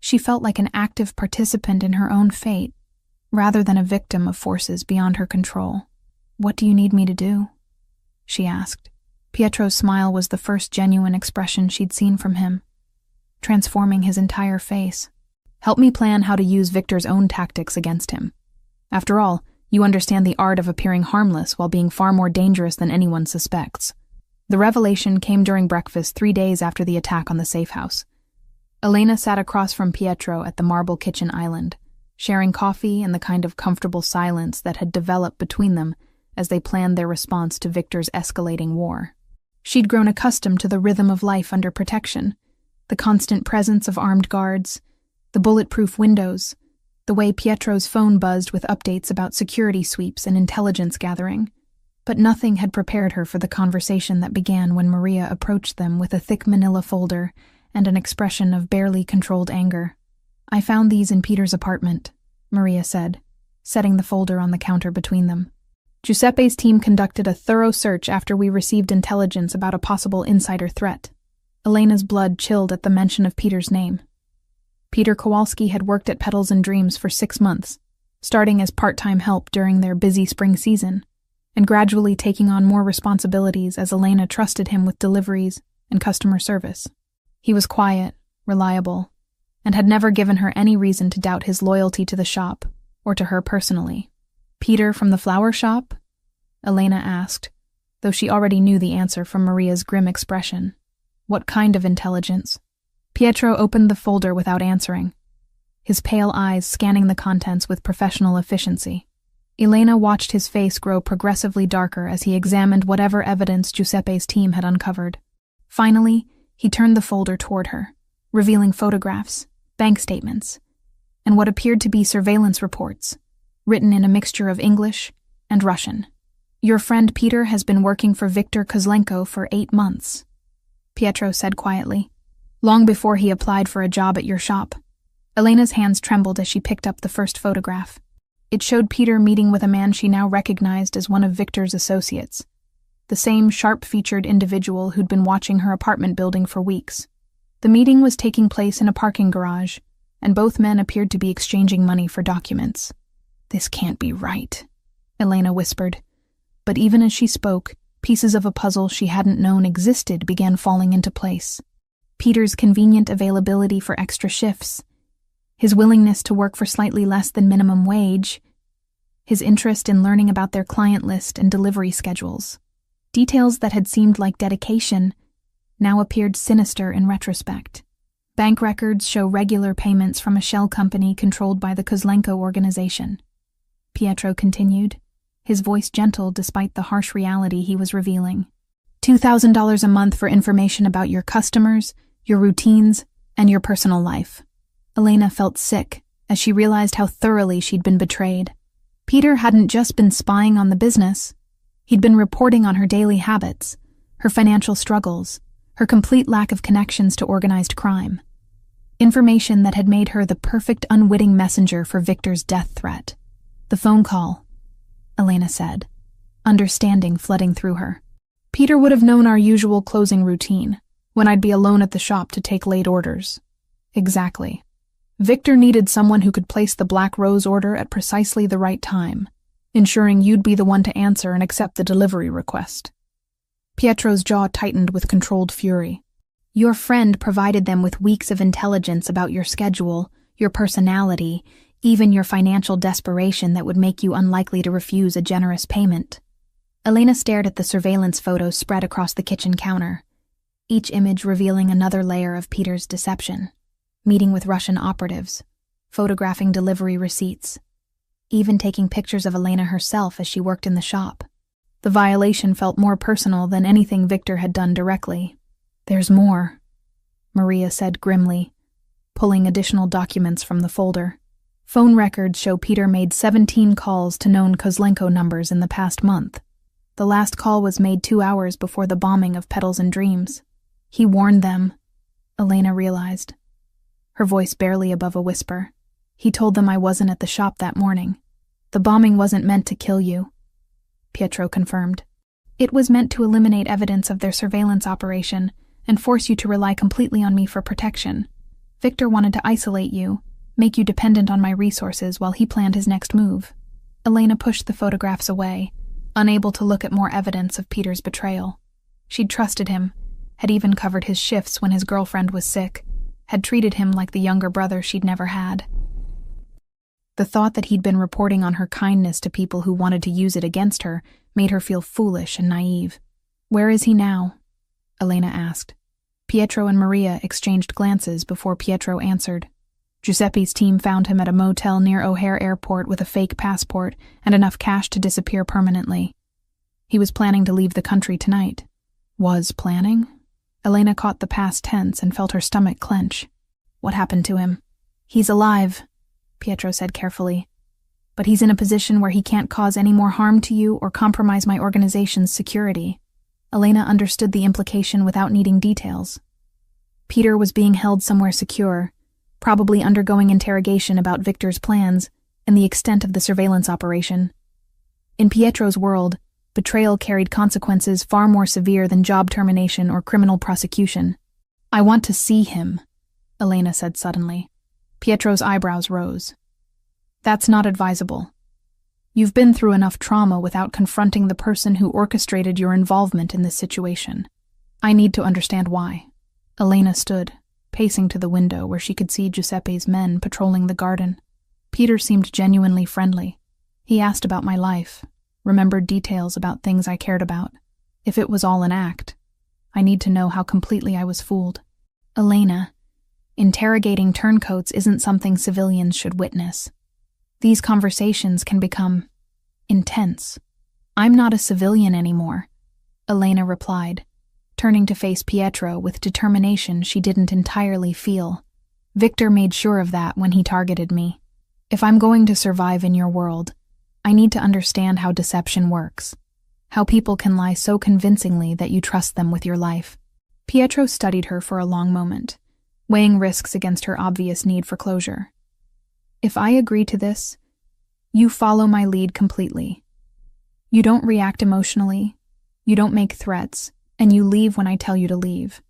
she felt like an active participant in her own fate, rather than a victim of forces beyond her control. "What do you need me to do?" she asked. Pietro's smile was the first genuine expression she'd seen from him, transforming his entire face. "Help me plan how to use Victor's own tactics against him. After all, you understand the art of appearing harmless while being far more dangerous than anyone suspects." The revelation came during breakfast 3 days after the attack on the safe house. Elena sat across from Pietro at the marble kitchen island, sharing coffee and the kind of comfortable silence that had developed between them as they planned their response to Victor's escalating war. She'd grown accustomed to the rhythm of life under protection, the constant presence of armed guards, the bulletproof windows, the way Pietro's phone buzzed with updates about security sweeps and intelligence gathering. But nothing had prepared her for the conversation that began when Maria approached them with a thick manila folder and an expression of barely controlled anger. "I found these in Peter's apartment," Maria said, setting the folder on the counter between them. "Giuseppe's team conducted a thorough search after we received intelligence about a possible insider threat." Elena's blood chilled at the mention of Peter's name. Peter Kowalski had worked at Petals and Dreams for 6 months, starting as part-time help during their busy spring season, and gradually taking on more responsibilities as Elena trusted him with deliveries and customer service. He was quiet, reliable, and had never given her any reason to doubt his loyalty to the shop or to her personally. "Peter from the flower shop?" Elena asked, though she already knew the answer from Maria's grim expression. "What kind of intelligence?" Pietro opened the folder without answering, his pale eyes scanning the contents with professional efficiency. Elena watched his face grow progressively darker as he examined whatever evidence Giuseppe's team had uncovered. Finally, he turned the folder toward her, revealing photographs, bank statements, and what appeared to be surveillance reports, written in a mixture of English and Russian. "Your friend Peter has been working for Viktor Kozlenko for 8 months, Pietro said quietly, "long before he applied for a job at your shop." Elena's hands trembled as she picked up the first photograph. It showed Peter meeting with a man she now recognized as one of Victor's associates, the same sharp-featured individual who'd been watching her apartment building for weeks. The meeting was taking place in a parking garage, and both men appeared to be exchanging money for documents. "This can't be right," Elena whispered. But even as she spoke, Pieces of a puzzle she hadn't known existed began falling into place. Peter's convenient availability for extra shifts, his willingness to work for slightly less than minimum wage, his interest in learning about their client list and delivery schedules. Details that had seemed like dedication now appeared sinister in retrospect. Bank records show regular payments from a shell company controlled by the Kozlenko organization. Pietro continued, his voice gentle despite the harsh reality he was revealing. $2,000 a month for information about your customers, your routines, and your personal life. Elena felt sick as she realized how thoroughly she'd been betrayed. Peter hadn't just been spying on the business. He'd been reporting on her daily habits, her financial struggles, her complete lack of connections to organized crime. Information that had made her the perfect unwitting messenger for Victor's death threat. The phone call, Elena said, understanding flooding through her. Peter would have known our usual closing routine, when I'd be alone at the shop to take late orders. Exactly. Victor needed someone who could place the Black Rose order at precisely the right time, ensuring you'd be the one to answer and accept the delivery request. Pietro's jaw tightened with controlled fury. Your friend provided them with weeks of intelligence about your schedule, your personality, even your financial desperation that would make you unlikely to refuse a generous payment. Elena stared at the surveillance photos spread across the kitchen counter, each image revealing another layer of Peter's deception. Meeting with Russian operatives, photographing delivery receipts, even taking pictures of Elena herself as she worked in the shop. The violation felt more personal than anything Victor had done directly. There's more, Maria said grimly, pulling additional documents from the folder. Phone records show Peter made 17 calls to known Kozlenko numbers in the past month. The last call was made 2 hours before the bombing of Petals and Dreams. He warned them, Elena realized, her voice barely above a whisper. He told them I wasn't at the shop that morning. The bombing wasn't meant to kill you, Pietro confirmed. It was meant to eliminate evidence of their surveillance operation and force you to rely completely on me for protection. Victor wanted to isolate you, make you dependent on my resources while he planned his next move. Elena pushed the photographs away, unable to look at more evidence of Peter's betrayal. She'd trusted him, had even covered his shifts when his girlfriend was sick, had treated him like the younger brother she'd never had. The thought that he'd been reporting on her kindness to people who wanted to use it against her made her feel foolish and naive. Where is he now? Elena asked. Pietro and Maria exchanged glances before Pietro answered. Giuseppe's team found him at a motel near O'Hare Airport with a fake passport and enough cash to disappear permanently. He was planning to leave the country tonight. Was planning? Elena caught the past tense and felt her stomach clench. What happened to him? He's alive, Pietro said carefully. But he's in a position where he can't cause any more harm to you or compromise my organization's security. Elena understood the implication without needing details. Peter was being held somewhere secure, probably undergoing interrogation about Victor's plans and the extent of the surveillance operation. In Pietro's world, betrayal carried consequences far more severe than job termination or criminal prosecution. I want to see him, Elena said suddenly. Pietro's eyebrows rose. That's not advisable. You've been through enough trauma without confronting the person who orchestrated your involvement in this situation. I need to understand why. Elena stood, pacing to the window where she could see Giuseppe's men patrolling the garden. Peter seemed genuinely friendly. He asked about my life, remembered details about things I cared about. If it was all an act, I need to know how completely I was fooled. Elena, interrogating turncoats isn't something civilians should witness. These conversations can become intense. I'm not a civilian anymore, Elena replied, turning to face Pietro with determination she didn't entirely feel. Victor made sure of that when he targeted me. If I'm going to survive in your world, I need to understand how deception works, how people can lie so convincingly that you trust them with your life. Pietro studied her for a long moment, weighing risks against her obvious need for closure. If I agree to this, you follow my lead completely. You don't react emotionally, you don't make threats, and you leave when I tell you to leave.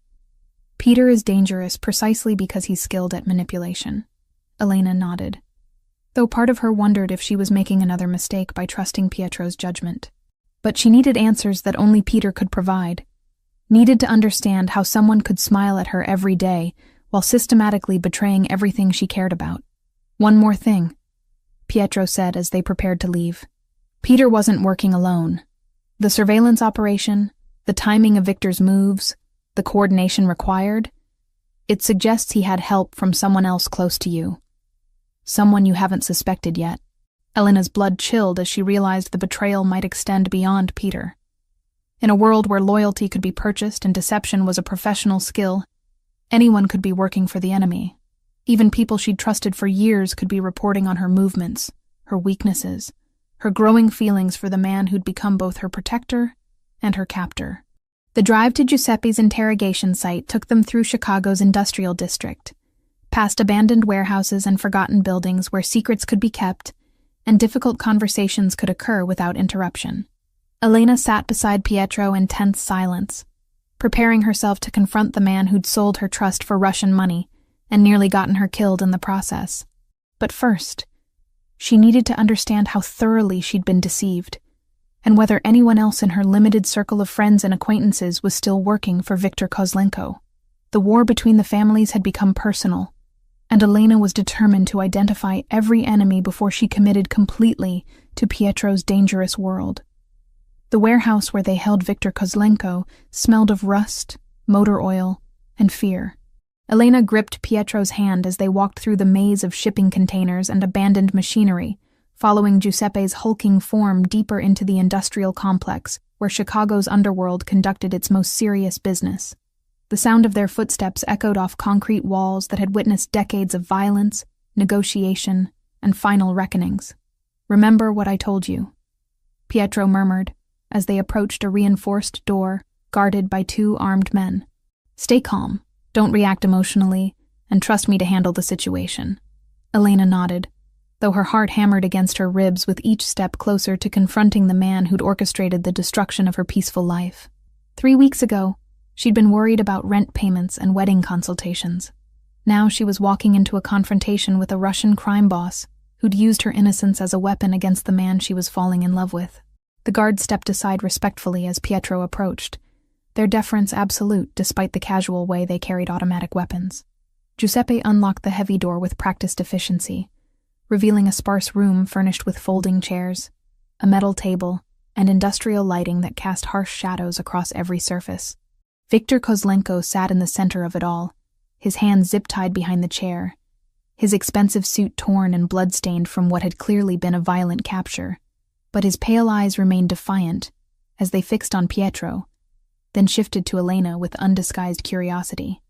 Peter is dangerous precisely because he's skilled at manipulation. Elena nodded, though part of her wondered if she was making another mistake by trusting Pietro's judgment. But she needed answers that only Peter could provide. Needed to understand how someone could smile at her every day while systematically betraying everything she cared about. "One more thing," Pietro said as they prepared to leave. Peter wasn't working alone. The surveillance operation, the timing of Victor's moves, the coordination required, it suggests he had help from someone else close to you. Someone you haven't suspected yet. Elena's blood chilled as she realized the betrayal might extend beyond Peter. In a world where loyalty could be purchased and deception was a professional skill, anyone could be working for the enemy. Even people she'd trusted for years could be reporting on her movements, her weaknesses, her growing feelings for the man who'd become both her protector and her captor. The drive to Giuseppe's interrogation site took them through Chicago's industrial district, past abandoned warehouses and forgotten buildings where secrets could be kept and difficult conversations could occur without interruption. Elena sat beside Pietro in tense silence, preparing herself to confront the man who'd sold her trust for Russian money and nearly gotten her killed in the process. But first, she needed to understand how thoroughly she'd been deceived, and whether anyone else in her limited circle of friends and acquaintances was still working for Viktor Kozlenko. The war between the families had become personal, and Elena was determined to identify every enemy before she committed completely to Pietro's dangerous world. The warehouse where they held Viktor Kozlenko smelled of rust, motor oil, and fear. Elena gripped Pietro's hand as they walked through the maze of shipping containers and abandoned machinery, following Giuseppe's hulking form deeper into the industrial complex where Chicago's underworld conducted its most serious business. The sound of their footsteps echoed off concrete walls that had witnessed decades of violence, negotiation, and final reckonings. "Remember what I told you," Pietro murmured as they approached a reinforced door guarded by 2 armed men. "Stay calm, don't react emotionally, and trust me to handle the situation." Elena nodded, though her heart hammered against her ribs with each step closer to confronting the man who'd orchestrated the destruction of her peaceful life. 3 weeks ago, she'd been worried about rent payments and wedding consultations. Now she was walking into a confrontation with a Russian crime boss who'd used her innocence as a weapon against the man she was falling in love with. The guard stepped aside respectfully as Pietro approached, their deference absolute despite the casual way they carried automatic weapons. Giuseppe unlocked the heavy door with practiced efficiency, revealing a sparse room furnished with folding chairs, a metal table, and industrial lighting that cast harsh shadows across every surface. Viktor Kozlenko sat in the center of it all, his hands zip-tied behind the chair, his expensive suit torn and blood-stained from what had clearly been a violent capture. But his pale eyes remained defiant as they fixed on Pietro, then shifted to Elena with undisguised curiosity.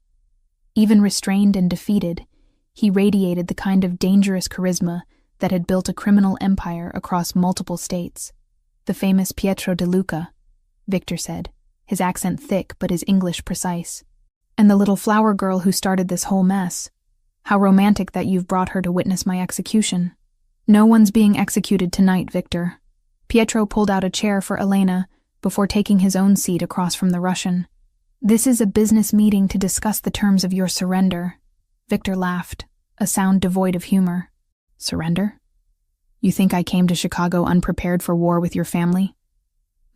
Even restrained and defeated, he radiated the kind of dangerous charisma that had built a criminal empire across multiple states. "The famous Pietro De Luca," Victor said, his accent thick but his English precise. "And the little flower girl who started this whole mess. How romantic that you've brought her to witness my execution." "No one's being executed tonight, Victor." Pietro pulled out a chair for Elena before taking his own seat across from the Russian. "This is a business meeting to discuss the terms of your surrender." Victor laughed, a sound devoid of humor. "Surrender? You think I came to Chicago unprepared for war with your family?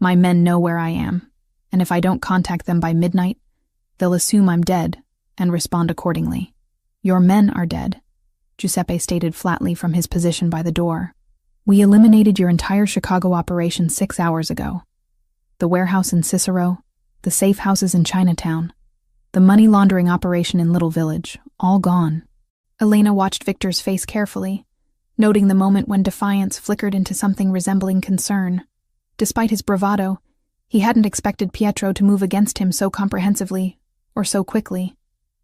My men know where I am, and if I don't contact them by midnight, they'll assume I'm dead and respond accordingly." "Your men are dead," Giuseppe stated flatly from his position by the door. "We eliminated your entire Chicago operation 6 hours ago. The warehouse in Cicero, the safe houses in Chinatown, the money laundering operation in Little Village, all gone." Elena watched Victor's face carefully, noting the moment when defiance flickered into something resembling concern. Despite his bravado, he hadn't expected Pietro to move against him so comprehensively, or so quickly.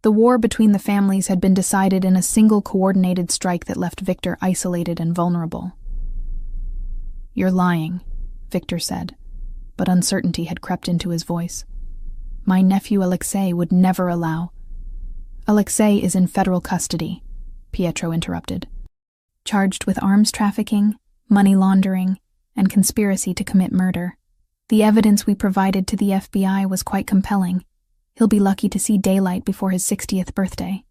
The war between the families had been decided in a single coordinated strike that left Victor isolated and vulnerable. "You're lying," Victor said, but uncertainty had crept into his voice. "My nephew Alexei would never allow—" "Alexei is in federal custody," Pietro interrupted, "charged with arms trafficking, money laundering, and conspiracy to commit murder. The evidence we provided to the FBI was quite compelling. He'll be lucky to see daylight before his 60th birthday."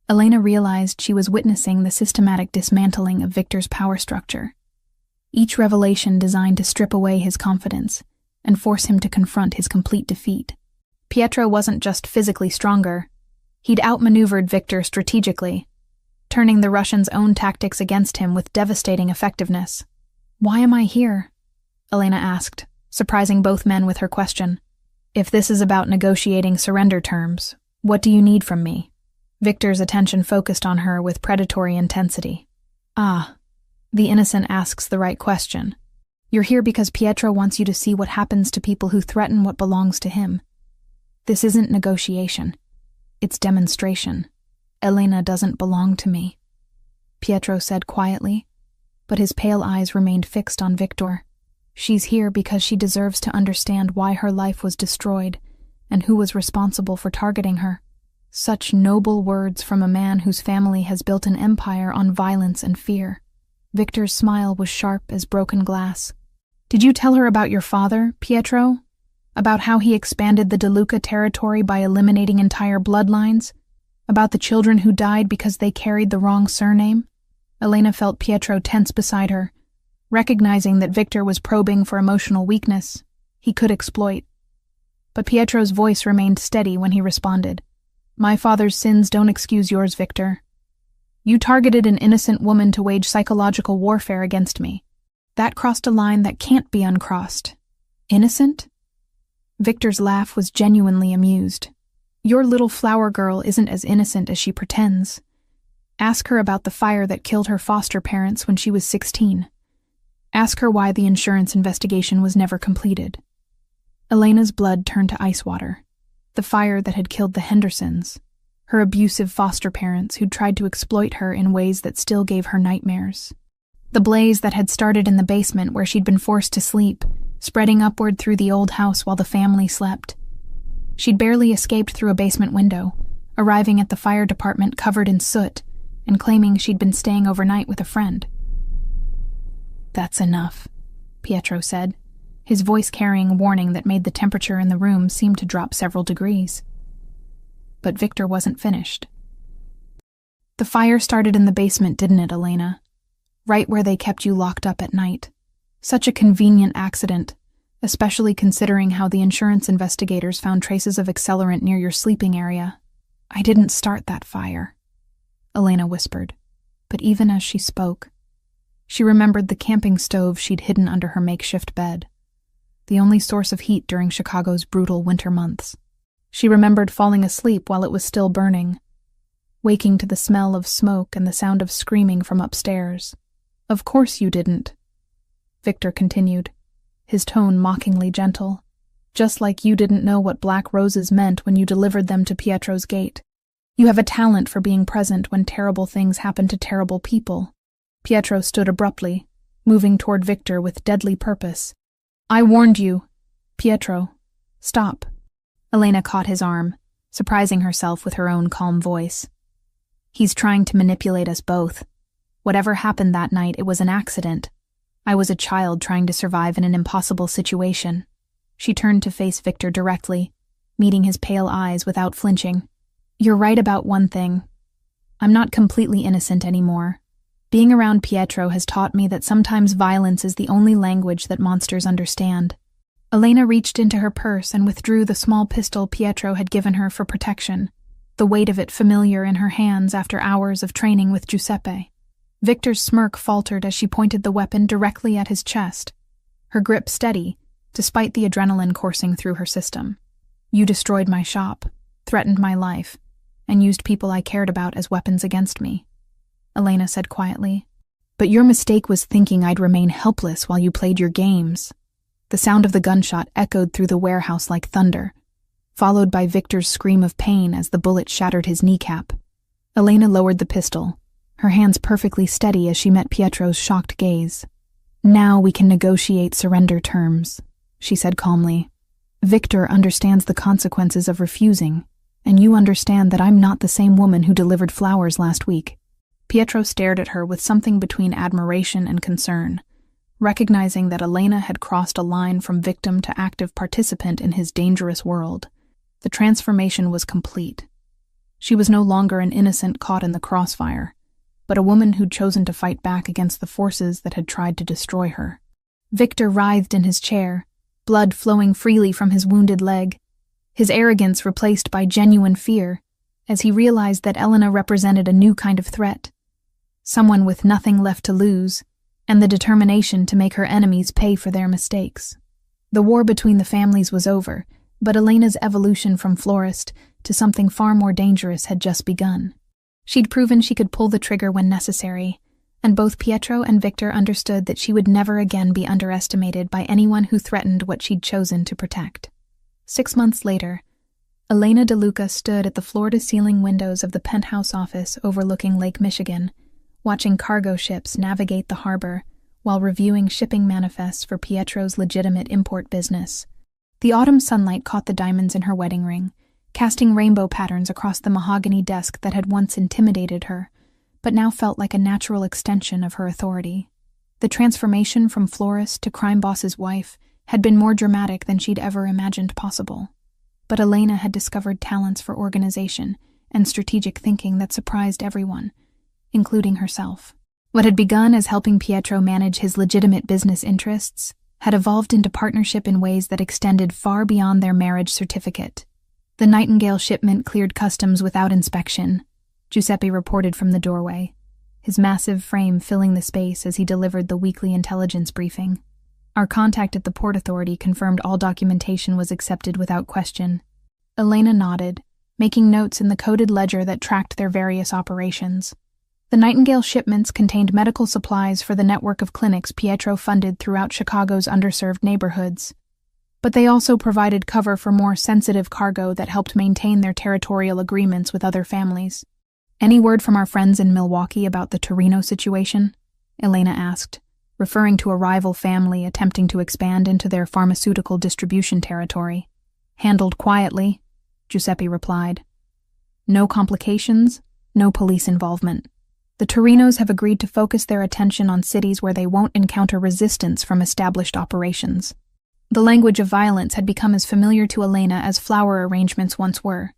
Elena realized she was witnessing the systematic dismantling of Victor's power structure. Each revelation designed to strip away his confidence, and force him to confront his complete defeat. Pietro wasn't just physically stronger. He'd outmaneuvered Victor strategically, turning the Russian's own tactics against him with devastating effectiveness. "Why am I here?" Elena asked, surprising both men with her question. "If this is about negotiating surrender terms, what do you need from me?" Victor's attention focused on her with predatory intensity. "Ah, the innocent asks the right question. You're here because Pietro wants you to see what happens to people who threaten what belongs to him. This isn't negotiation. It's demonstration. Elena doesn't belong to me," Pietro said quietly, but his pale eyes remained fixed on Victor. "She's here because she deserves to understand why her life was destroyed and who was responsible for targeting her." Such noble words from a man whose family has built an empire on violence and fear. Victor's smile was sharp as broken glass. "Did you tell her about your father, Pietro? About how he expanded the De Luca territory by eliminating entire bloodlines? About the children who died because they carried the wrong surname?" Elena felt Pietro tense beside her, recognizing that Victor was probing for emotional weakness he could exploit. But Pietro's voice remained steady when he responded. "My father's sins don't excuse yours, Victor. You targeted an innocent woman to wage psychological warfare against me. That crossed a line that can't be uncrossed. Innocent?" Victor's laugh was genuinely amused. "Your little flower girl isn't as innocent as she pretends. Ask her about the fire that killed her foster parents when she was 16. Ask her why the insurance investigation was never completed." Elena's blood turned to ice water. The fire that had killed the Hendersons, her abusive foster parents who'd tried to exploit her in ways that still gave her nightmares. The blaze that had started in the basement where she'd been forced to sleep, spreading upward through the old house while the family slept. She'd barely escaped through a basement window, arriving at the fire department covered in soot and claiming she'd been staying overnight with a friend. "That's enough," Pietro said, his voice carrying a warning that made the temperature in the room seem to drop several degrees. But Victor wasn't finished. "The fire started in the basement, didn't it, Elena? Right where they kept you locked up at night. Such a convenient accident, especially considering how the insurance investigators found traces of accelerant near your sleeping area." "I didn't start that fire," Elena whispered, but even as she spoke, she remembered the camping stove she'd hidden under her makeshift bed, the only source of heat during Chicago's brutal winter months. She remembered falling asleep while it was still burning, waking to the smell of smoke and the sound of screaming from upstairs. "Of course you didn't," Victor continued, his tone mockingly gentle. "Just like you didn't know what black roses meant when you delivered them to Pietro's gate. You have a talent for being present when terrible things happen to terrible people." Pietro stood abruptly, moving toward Victor with deadly purpose. "I warned you. Pietro, stop." Elena caught his arm, surprising herself with her own calm voice. "He's trying to manipulate us both. Whatever happened that night, it was an accident. I was a child trying to survive in an impossible situation." She turned to face Victor directly, meeting his pale eyes without flinching. "You're right about one thing. I'm not completely innocent anymore. Being around Pietro has taught me that sometimes violence is the only language that monsters understand." Elena reached into her purse and withdrew the small pistol Pietro had given her for protection, the weight of it familiar in her hands after hours of training with Giuseppe. Victor's smirk faltered as she pointed the weapon directly at his chest, her grip steady, despite the adrenaline coursing through her system. "You destroyed my shop, threatened my life, and used people I cared about as weapons against me," Elena said quietly. "But your mistake was thinking I'd remain helpless while you played your games." The sound of the gunshot echoed through the warehouse like thunder, followed by Victor's scream of pain as the bullet shattered his kneecap. Elena lowered the pistol, her hands perfectly steady as she met Pietro's shocked gaze. "Now we can negotiate surrender terms," she said calmly. "Victor understands the consequences of refusing, and you understand that I'm not the same woman who delivered flowers last week." Pietro stared at her with something between admiration and concern, recognizing that Elena had crossed a line from victim to active participant in his dangerous world. The transformation was complete. She was no longer an innocent caught in the crossfire, but a woman who'd chosen to fight back against the forces that had tried to destroy her. Victor writhed in his chair, blood flowing freely from his wounded leg, his arrogance replaced by genuine fear, as he realized that Elena represented a new kind of threat, someone with nothing left to lose, and the determination to make her enemies pay for their mistakes. The war between the families was over, but Elena's evolution from florist to something far more dangerous had just begun. She'd proven she could pull the trigger when necessary, and both Pietro and Victor understood that she would never again be underestimated by anyone who threatened what she'd chosen to protect. 6 months later, Elena DeLuca stood at the floor-to-ceiling windows of the penthouse office overlooking Lake Michigan, watching cargo ships navigate the harbor while reviewing shipping manifests for Pietro's legitimate import business. The autumn sunlight caught the diamonds in her wedding ring, casting rainbow patterns across the mahogany desk that had once intimidated her, but now felt like a natural extension of her authority. The transformation from florist to crime boss's wife had been more dramatic than she'd ever imagined possible. But Elena had discovered talents for organization and strategic thinking that surprised everyone, including herself. What had begun as helping Pietro manage his legitimate business interests had evolved into partnership in ways that extended far beyond their marriage certificate. The Nightingale shipment cleared customs without inspection, Giuseppe reported from the doorway, his massive frame filling the space as he delivered the weekly intelligence briefing. Our contact at the Port Authority confirmed all documentation was accepted without question. Elena nodded, making notes in the coded ledger that tracked their various operations. The Nightingale shipments contained medical supplies for the network of clinics Pietro funded throughout Chicago's underserved neighborhoods, but they also provided cover for more sensitive cargo that helped maintain their territorial agreements with other families. "Any word from our friends in Milwaukee about the Torino situation?" Elena asked, referring to a rival family attempting to expand into their pharmaceutical distribution territory. "Handled quietly," Giuseppe replied. "No complications, no police involvement. The Torinos have agreed to focus their attention on cities where they won't encounter resistance from established operations." The language of violence had become as familiar to Elena as flower arrangements once were,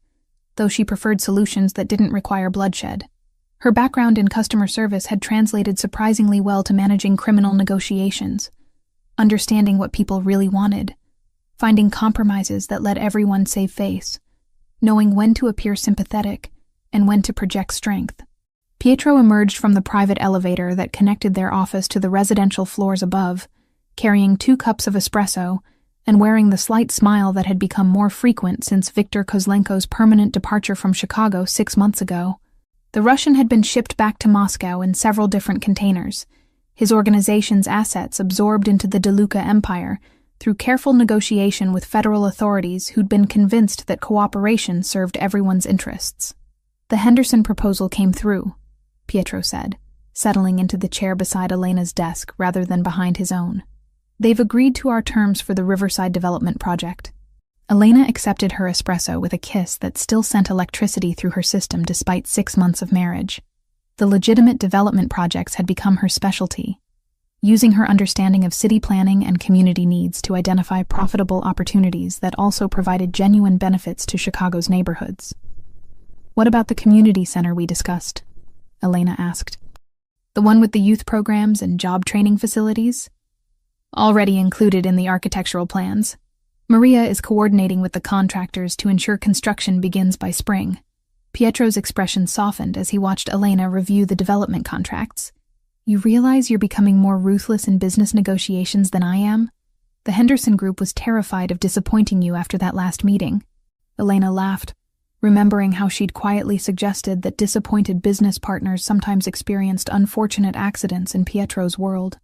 though she preferred solutions that didn't require bloodshed. Her background in customer service had translated surprisingly well to managing criminal negotiations, understanding what people really wanted, finding compromises that let everyone save face, knowing when to appear sympathetic and when to project strength. Pietro emerged from the private elevator that connected their office to the residential floors above, carrying 2 cups of espresso and wearing the slight smile that had become more frequent since Viktor Kozlenko's permanent departure from Chicago 6 months ago. The Russian had been shipped back to Moscow in several different containers, his organization's assets absorbed into the DeLuca empire through careful negotiation with federal authorities who'd been convinced that cooperation served everyone's interests. "The Henderson proposal came through," Pietro said, settling into the chair beside Elena's desk rather than behind his own. "They've agreed to our terms for the Riverside Development Project." Elena accepted her espresso with a kiss that still sent electricity through her system despite 6 months of marriage. The legitimate development projects had become her specialty, using her understanding of city planning and community needs to identify profitable opportunities that also provided genuine benefits to Chicago's neighborhoods. "What about the community center we discussed?" Elena asked. "The one with the youth programs and job training facilities?" "Already included in the architectural plans. Maria is coordinating with the contractors to ensure construction begins by spring." Pietro's expression softened as he watched Elena review the development contracts. "You realize you're becoming more ruthless in business negotiations than I am? The Henderson Group was terrified of disappointing you after that last meeting." Elena laughed, remembering how she'd quietly suggested that disappointed business partners sometimes experienced unfortunate accidents in Pietro's world.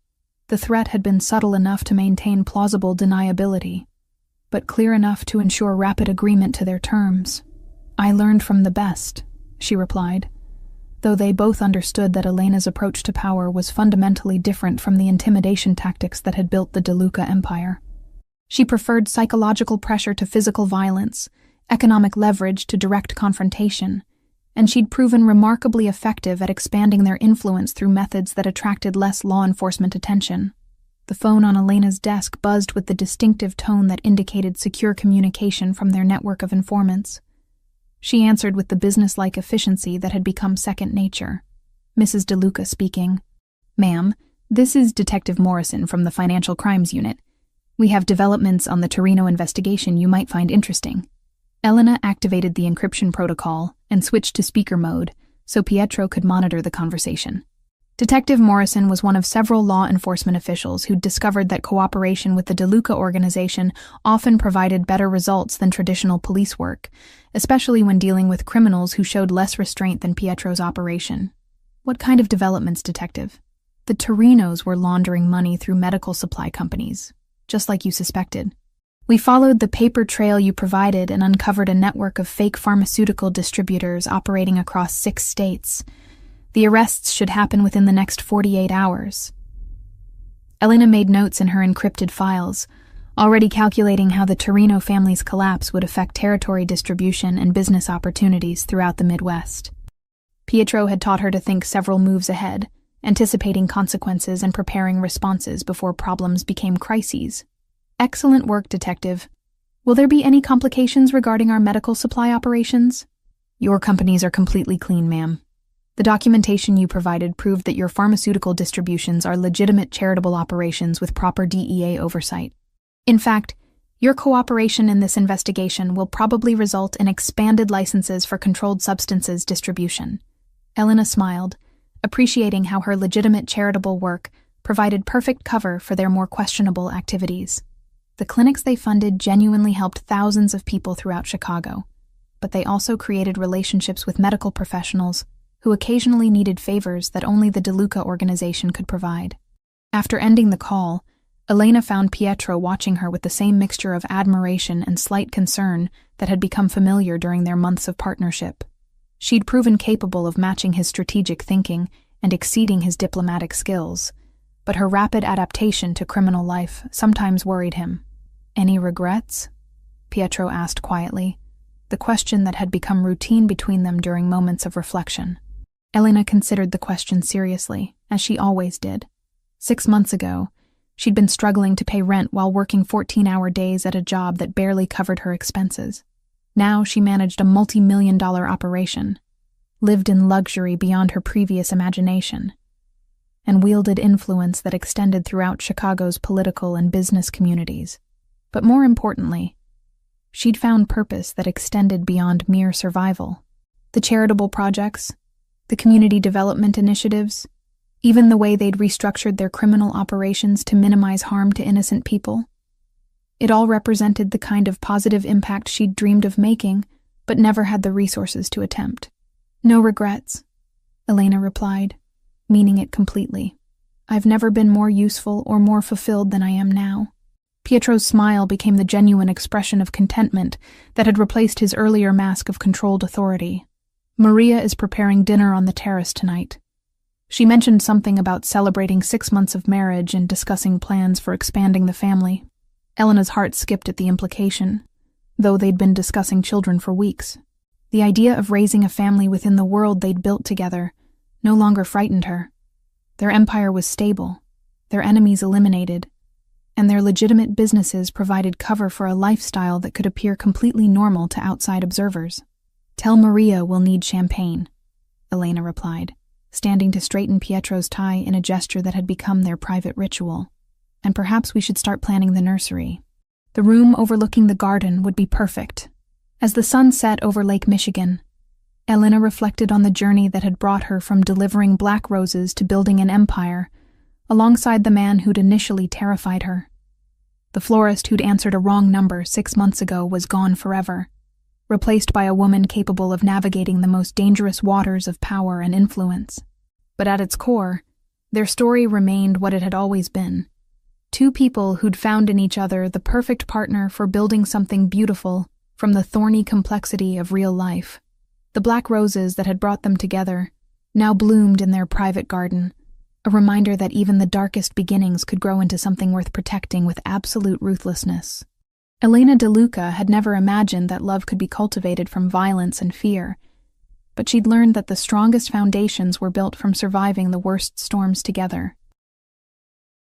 The threat had been subtle enough to maintain plausible deniability, but clear enough to ensure rapid agreement to their terms. "I learned from the best," she replied, though they both understood that Elena's approach to power was fundamentally different from the intimidation tactics that had built the DeLuca empire. She preferred psychological pressure to physical violence, economic leverage to direct confrontation, and she'd proven remarkably effective at expanding their influence through methods that attracted less law enforcement attention. The phone on Elena's desk buzzed with the distinctive tone that indicated secure communication from their network of informants. She answered with the businesslike efficiency that had become second nature. Mrs. DeLuca speaking. "Ma'am, this is Detective Morrison from the Financial Crimes Unit. We have developments on the Torino investigation you might find interesting. Elena activated the encryption protocol and switched to speaker mode so Pietro could monitor the conversation. Detective Morrison was one of several law enforcement officials who'd discovered that cooperation with the De Luca organization often provided better results than traditional police work, especially when dealing with criminals who showed less restraint than Pietro's operation. What kind of developments, Detective? The Torinos were laundering money through medical supply companies, just like you suspected. We followed the paper trail you provided and uncovered a network of fake pharmaceutical distributors operating across 6 states. The arrests should happen within the next 48 hours. Elena made notes in her encrypted files, already calculating how the Torino family's collapse would affect territory distribution and business opportunities throughout the Midwest. Pietro had taught her to think several moves ahead, anticipating consequences and preparing responses before problems became crises. Excellent work, Detective. Will there be any complications regarding our medical supply operations? Your companies are completely clean, ma'am. The documentation you provided proved that your pharmaceutical distributions are legitimate charitable operations with proper DEA oversight. In fact, your cooperation in this investigation will probably result in expanded licenses for controlled substances distribution. Elena smiled, appreciating how her legitimate charitable work provided perfect cover for their more questionable activities. The clinics they funded genuinely helped thousands of people throughout Chicago, but they also created relationships with medical professionals who occasionally needed favors that only the De Luca organization could provide. After ending the call, Elena found Pietro watching her with the same mixture of admiration and slight concern that had become familiar during their months of partnership. She'd proven capable of matching his strategic thinking and exceeding his diplomatic skills, but her rapid adaptation to criminal life sometimes worried him. "Any regrets?" Pietro asked quietly, the question that had become routine between them during moments of reflection. Elena considered the question seriously, as she always did. 6 months ago, she'd been struggling to pay rent while working 14-hour days at a job that barely covered her expenses. Now she managed a multi-million-dollar operation, lived in luxury beyond her previous imagination, and wielded influence that extended throughout Chicago's political and business communities. But more importantly, she'd found purpose that extended beyond mere survival. The charitable projects, the community development initiatives, even the way they'd restructured their criminal operations to minimize harm to innocent people. It all represented the kind of positive impact she'd dreamed of making, but never had the resources to attempt. "No regrets," Elena replied, meaning it completely. "I've never been more useful or more fulfilled than I am now." Pietro's smile became the genuine expression of contentment that had replaced his earlier mask of controlled authority. "Maria is preparing dinner on the terrace tonight. She mentioned something about celebrating 6 months of marriage and discussing plans for expanding the family." Elena's heart skipped at the implication, though they'd been discussing children for weeks. The idea of raising a family within the world they'd built together no longer frightened her. Their empire was stable, their enemies eliminated, and their legitimate businesses provided cover for a lifestyle that could appear completely normal to outside observers. "Tell Maria we'll need champagne," Elena replied, standing to straighten Pietro's tie in a gesture that had become their private ritual. "And perhaps we should start planning the nursery. The room overlooking the garden would be perfect." As the sun set over Lake Michigan, Elena reflected on the journey that had brought her from delivering black roses to building an empire, alongside the man who'd initially terrified her. The florist who'd answered a wrong number 6 months ago was gone forever, replaced by a woman capable of navigating the most dangerous waters of power and influence. But at its core, their story remained what it had always been. 2 people who'd found in each other the perfect partner for building something beautiful from the thorny complexity of real life. The black roses that had brought them together now bloomed in their private garden, a reminder that even the darkest beginnings could grow into something worth protecting with absolute ruthlessness. Elena De Luca had never imagined that love could be cultivated from violence and fear, but she'd learned that the strongest foundations were built from surviving the worst storms together.